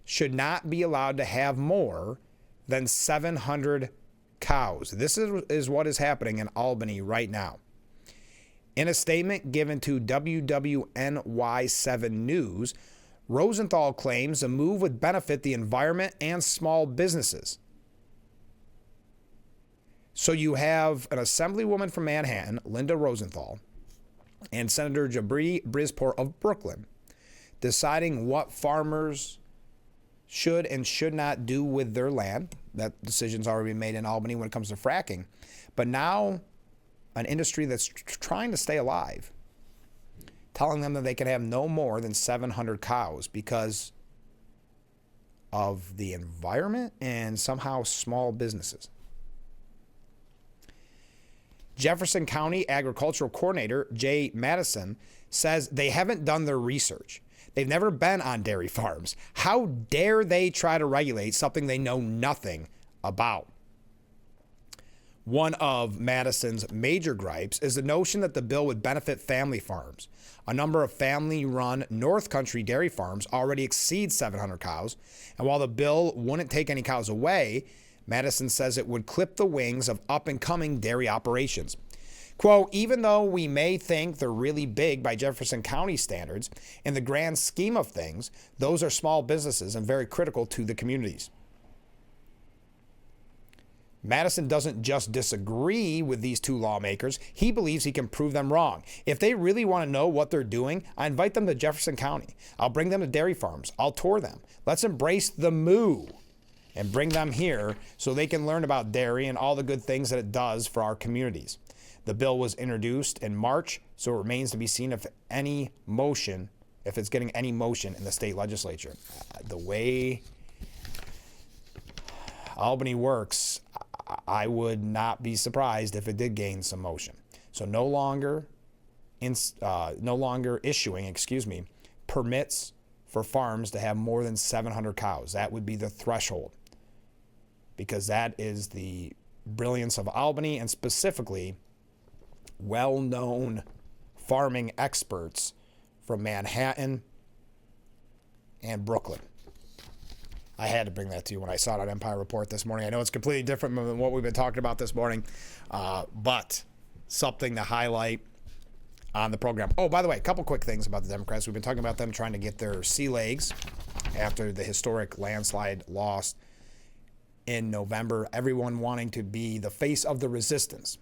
Speaker 1: should not be allowed to have more than 700 cows. This is what is happening in Albany right now. In a statement given to WWNY7 News, Rosenthal claims the move would benefit the environment and small businesses. So you have an assemblywoman from Manhattan, Linda Rosenthal, and Senator Jabri Brisport of Brooklyn deciding what farmers should and should not do with their land. That decision's already been made in Albany when it comes to fracking. But now an industry that's trying to stay alive, telling them that they can have no more than 700 cows because of the environment and somehow small businesses. Jefferson County Agricultural Coordinator Jay Madison says they haven't done their research. They've never been on dairy farms. How dare they try to regulate something they know nothing about? One of Madison's major gripes is the notion that the bill would benefit family farms. A number of family-run North Country dairy farms already exceed 700 cows, and while the bill wouldn't take any cows away, Madison says it would clip the wings of up-and-coming dairy operations. Quote, even though we may think they're really big by Jefferson County standards, in the grand scheme of things, those are small businesses and very critical to the communities. Madison doesn't just disagree with these two lawmakers, he believes he can prove them wrong. If they really want to know what they're doing, I invite them to Jefferson County. I'll bring them to dairy farms. I'll tour them. Let's embrace the moo and bring them here so they can learn about dairy and all the good things that it does for our communities. The bill was introduced in March, so it remains to be seen if it's getting any motion in the state legislature. The way Albany works, I would not be surprised if it did gain some motion. So no longer issuing permits for farms to have more than 700 cows. That would be the threshold, because that is the brilliance of Albany and specifically well-known farming experts from Manhattan and Brooklyn. I had to bring that to you when I saw it on Empire Report this morning. I know it's completely different than what we've been talking about this morning, but something to highlight on the program. Oh, by the way, a couple quick things about the Democrats. We've been talking about them trying to get their sea legs after the historic landslide loss in November. Everyone wanting to be the face of the resistance.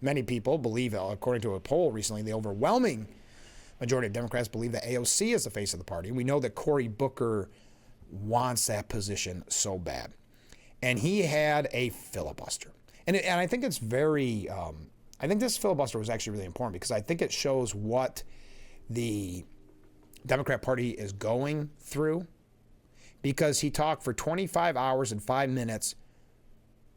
Speaker 1: Many people believe, according to a poll recently, the overwhelming majority of Democrats believe that AOC is the face of the party. We know that Cory Booker wants that position so bad. And he had a filibuster. And I think it's very, I think this filibuster was actually really important because I think it shows what the Democrat Party is going through, because he talked for 25 hours and 5 minutes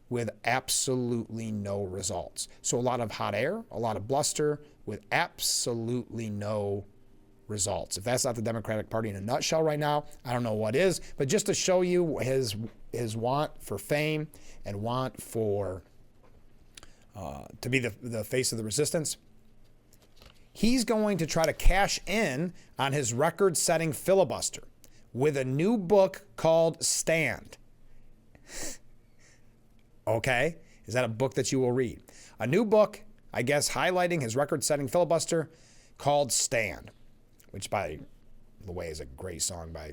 Speaker 1: with absolutely no results. So a lot of hot air, a lot of bluster with absolutely no results. If that's not the Democratic Party in a nutshell right now, I don't know what is. But just to show you his want for fame and want for to be the face of the resistance, he's going to try to cash in on his record-setting filibuster with a new book called Stand. Okay? Is that a book that you will read? A new book, I guess, highlighting his record-setting filibuster called Stand, which, by the way, is a great song by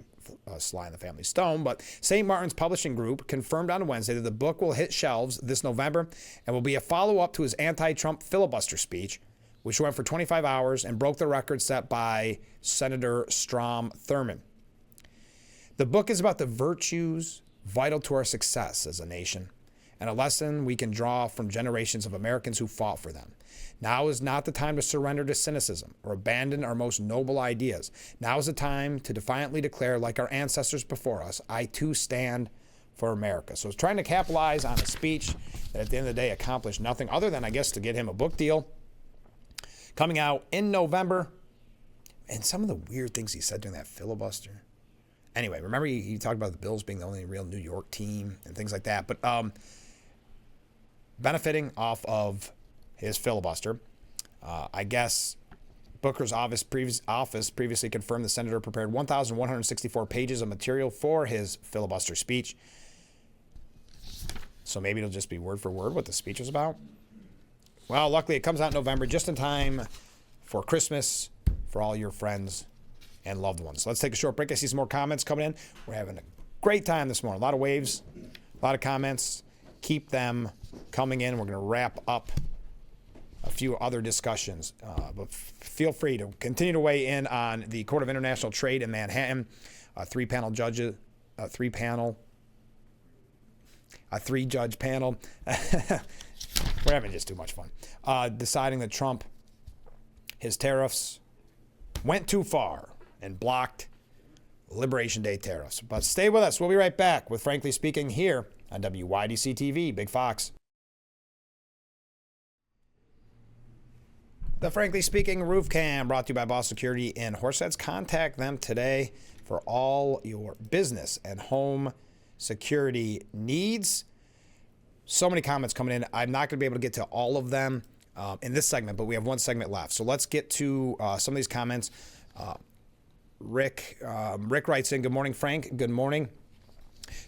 Speaker 1: Sly and the Family Stone. But St. Martin's Publishing Group confirmed on Wednesday that the book will hit shelves this November and will be a follow-up to his anti-Trump filibuster speech, which went for 25 hours and broke the record set by Senator Strom Thurmond. The book is about the virtues vital to our success as a nation, and a lesson we can draw from generations of Americans who fought for them. Now is not the time to surrender to cynicism or abandon our most noble ideas. Now is the time to defiantly declare, like our ancestors before us, I too stand for America. So it's trying to capitalize on a speech that at the end of the day accomplished nothing other than, I guess, to get him a book deal. Coming out in November. And some of the weird things he said during that filibuster. Anyway, remember he talked about the Bills being the only real New York team and things like that. But benefiting off of his filibuster, I guess Booker's office previously confirmed the senator prepared 1,164 pages of material for his filibuster speech. So maybe it'll just be word for word what the speech was about. Well, luckily it comes out in November, just in time for Christmas for all your friends and loved ones. So let's take a short break. I see some more comments coming in. We're having a great time this morning. A lot of waves, a lot of comments. Keep them coming in. We're going to wrap up a few other discussions. But feel free to continue to weigh in on the Court of International Trade in Manhattan. A three-judge panel. We're having just too much fun. Deciding that Trump, his tariffs went too far and blocked Liberation Day tariffs. But stay with us. We'll be right back with Frankly Speaking here on WYDC TV, Big Fox. The Frankly Speaking Roof Cam brought to you by Boss Security in Horseheads. Contact them today for all your business and home security needs. So many comments coming in. I'm not going to be able to get to all of them in this segment, but we have one segment left. So let's get to some of these comments. Rick writes in, good morning, Frank. Good morning.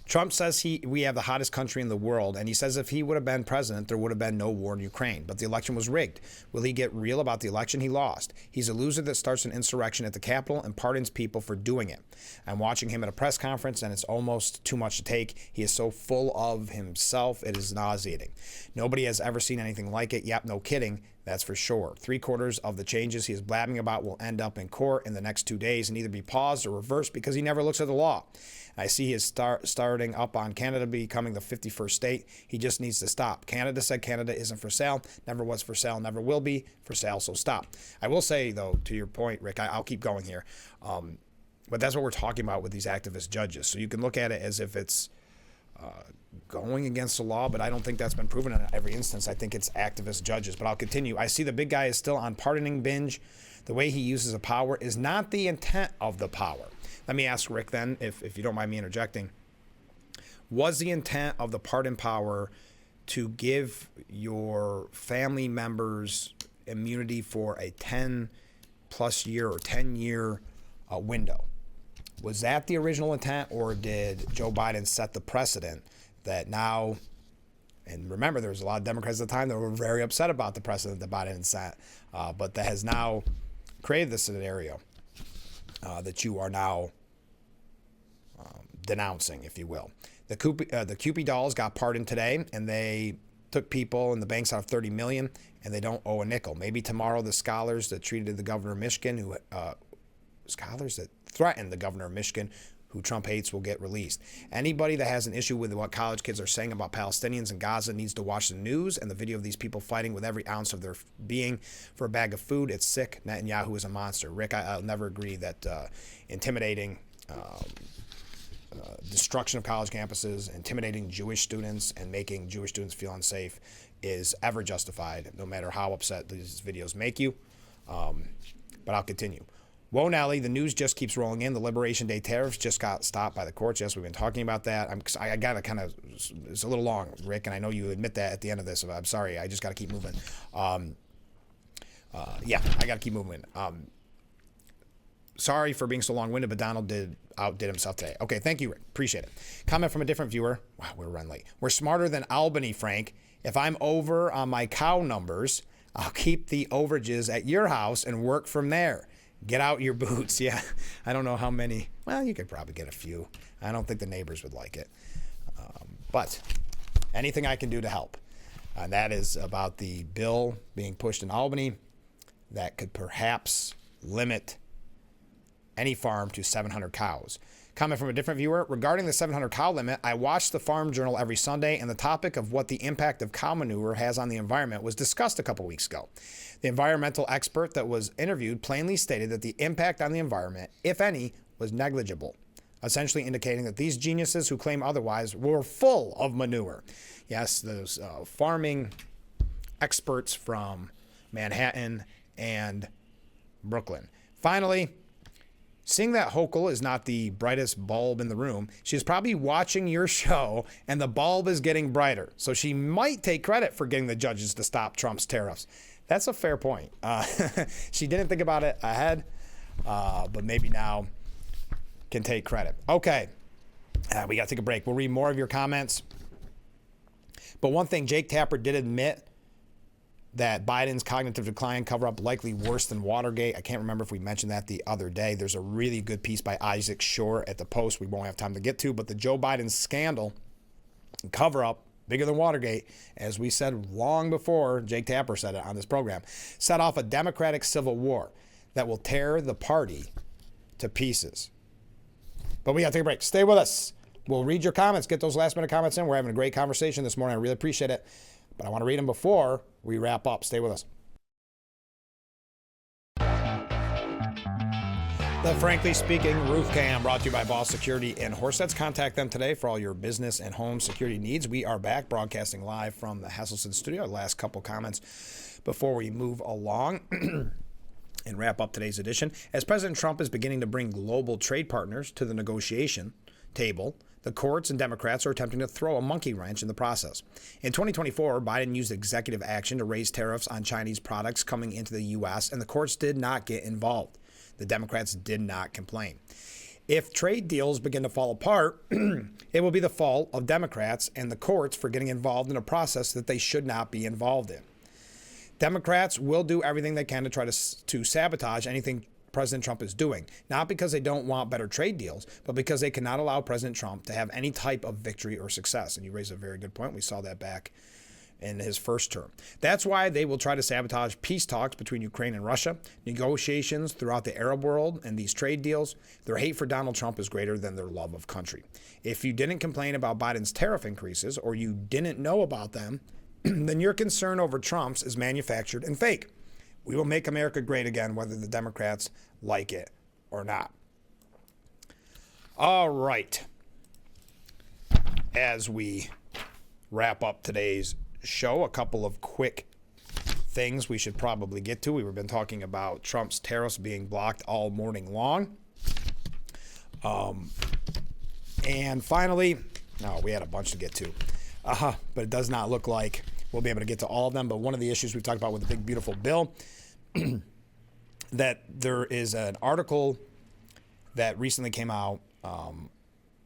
Speaker 1: Trump says we have the hottest country in the world, and he says if he would have been president, there would have been no war in Ukraine. But the election was rigged. Will he get real about the election? He lost. He's a loser that starts an insurrection at the Capitol and pardons people for doing it. I'm watching him at a press conference, and it's almost too much to take. He is so full of himself, it is nauseating. Nobody has ever seen anything like it. Yep, no kidding. That's for sure. 3/4 of the changes he is blabbing about will end up in court in the next 2 days and either be paused or reversed because he never looks at the law. I see he is starting up on Canada becoming the 51st state. He just needs to stop. Canada said Canada isn't for sale, never was for sale, never will be for sale, so stop. I will say, though, to your point, Rick, I'll keep going here, but that's what we're talking about with these activist judges. So you can look at it as if it's going against the law, but I don't think that's been proven in every instance. I think it's activist judges, but I'll continue. I see the big guy is still on pardoning binge. The way he uses the power is not the intent of the power. Let me ask Rick then, if you don't mind me interjecting, was the intent of the pardon power to give your family members immunity for a 10-plus year or 10-year window? Was that the original intent, or did Joe Biden set the precedent that now, and remember there was a lot of Democrats at the time that were very upset about the precedent that Biden set, but that has now created this scenario that you are now denouncing, if you will. The Kewpie dolls got pardoned today, and they took people and the banks out of $30 million, and they don't owe a nickel. Maybe tomorrow the scholars that treated the governor of Michigan, scholars that threatened the governor of Michigan, who Trump hates, will get released. Anybody that has an issue with what college kids are saying about Palestinians in Gaza needs to watch the news and the video of these people fighting with every ounce of their being for a bag of food. It's sick. Netanyahu is a monster. Rick, I'll never agree that intimidating destruction of college campuses, intimidating Jewish students, and making Jewish students feel unsafe is ever justified, no matter how upset these videos make you. But I'll continue. Whoa, Nelly, the news just keeps rolling in. The Liberation Day tariffs just got stopped by the courts. Yes, we've been talking about that. I got to kind of, it's a little long, Rick, and I know you admit that at the end of this. I'm sorry. I just got to keep moving. Yeah, I got to keep moving. Sorry for being so long-winded, but Donald outdid himself today. Okay, thank you, Rick. Appreciate it. Comment from a different viewer. Wow, we're running late. We're smarter than Albany, Frank. If I'm over on my cow numbers, I'll keep the overages at your house and work from there. Get out your boots. Yeah, I don't know how many. Well, you could probably get a few. I don't think the neighbors would like it. But anything I can do to help. And that is about the bill being pushed in Albany that could perhaps limit any farm to 700 cows. Comment from a different viewer. Regarding the 700 cow limit, I watch the Farm Journal every Sunday, and the topic of what the impact of cow manure has on the environment was discussed a couple weeks ago. The environmental expert that was interviewed plainly stated that the impact on the environment, if any, was negligible, essentially indicating that these geniuses who claim otherwise were full of manure. Yes, those farming experts from Manhattan and Brooklyn. Finally, seeing that Hochul is not the brightest bulb in the room, she's probably watching your show and the bulb is getting brighter. So she might take credit for getting the judges to stop Trump's tariffs. That's a fair point. She didn't think about it ahead, but maybe now can take credit. Okay, we got to take a break. We'll read more of your comments. But one thing, Jake Tapper did admit that Biden's cognitive decline cover-up likely worse than Watergate. I can't remember if we mentioned that the other day. There's a really good piece by Isaac Shore at the Post we won't have time to get to, but the Joe Biden scandal cover-up, bigger than Watergate, as we said long before Jake Tapper said it on this program, set off a Democratic civil war that will tear the party to pieces. But we got to take a break. Stay with us. We'll read your comments. Get those last-minute comments in. We're having a great conversation this morning. I really appreciate it. But I want to read them before we wrap up. Stay with us. The Frankly Speaking Roof Cam brought to you by Boss Security in Horseheads. Contact them today for all your business and home security needs. We are back broadcasting live from the Hesselson studio. Last couple comments before we move along and wrap up today's edition. As President Trump is beginning to bring global trade partners to the negotiation table, the courts and Democrats are attempting to throw a monkey wrench in the process. In 2024, Biden used executive action to raise tariffs on Chinese products coming into the U.S., and the courts did not get involved. The Democrats did not complain. If trade deals begin to fall apart, it will be the fault of Democrats and the courts for getting involved in a process that they should not be involved in. Democrats will do everything they can to try to sabotage anything President Trump is doing, not because they don't want better trade deals, but because they cannot allow President Trump to have any type of victory or success. And you raise a very good point. We saw that back in his first term. That's why they will try to sabotage peace talks between Ukraine and Russia, negotiations throughout the Arab world, and these trade deals. Their hate for Donald Trump is greater than their love of country. If you didn't complain about Biden's tariff increases or you didn't know about them, then your concern over Trump's is manufactured and fake. We will make America great again, whether the Democrats like it or not. All right. As we wrap up today's show, a couple of quick things we should probably get to. We've been talking about Trump's tariffs being blocked all morning long. And finally, no, we had a bunch to get to. But it does not look like we'll be able to get to all of them. But one of the issues we talked about with the big, beautiful bill, that there is an article that recently came out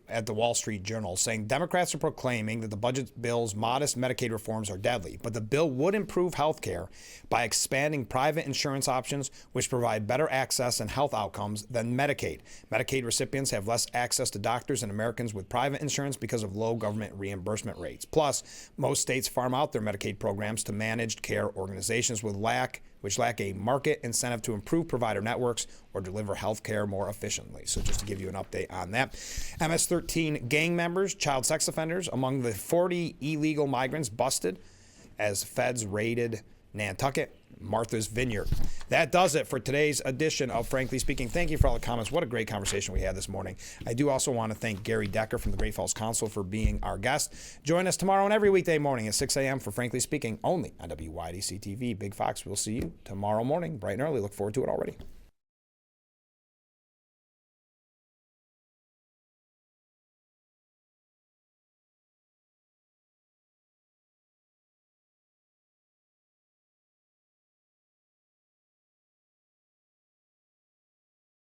Speaker 1: at the Wall Street Journal saying Democrats are proclaiming that the budget bill's modest Medicaid reforms are deadly, but the bill would improve health care by expanding private insurance options, which provide better access and health outcomes than Medicaid. Medicaid recipients have less access to doctors than Americans with private insurance because of low government reimbursement rates. Plus, most states farm out their Medicaid programs to managed care organizations which lack a market incentive to improve provider networks or deliver health care more efficiently. So just to give you an update on that. MS-13 gang members, child sex offenders, among the 40 illegal migrants busted as feds raided Nantucket, Martha's Vineyard. That does it for today's edition of Frankly Speaking. Thank you for all the comments. What a great conversation we had this morning. I do also want to thank Gary Decker from the Great Falls Council for being our guest. Join us tomorrow and every weekday morning at 6 a.m. for Frankly Speaking, only on WYDC TV. Big Fox, we'll see you tomorrow morning, bright and early. Look forward to it already.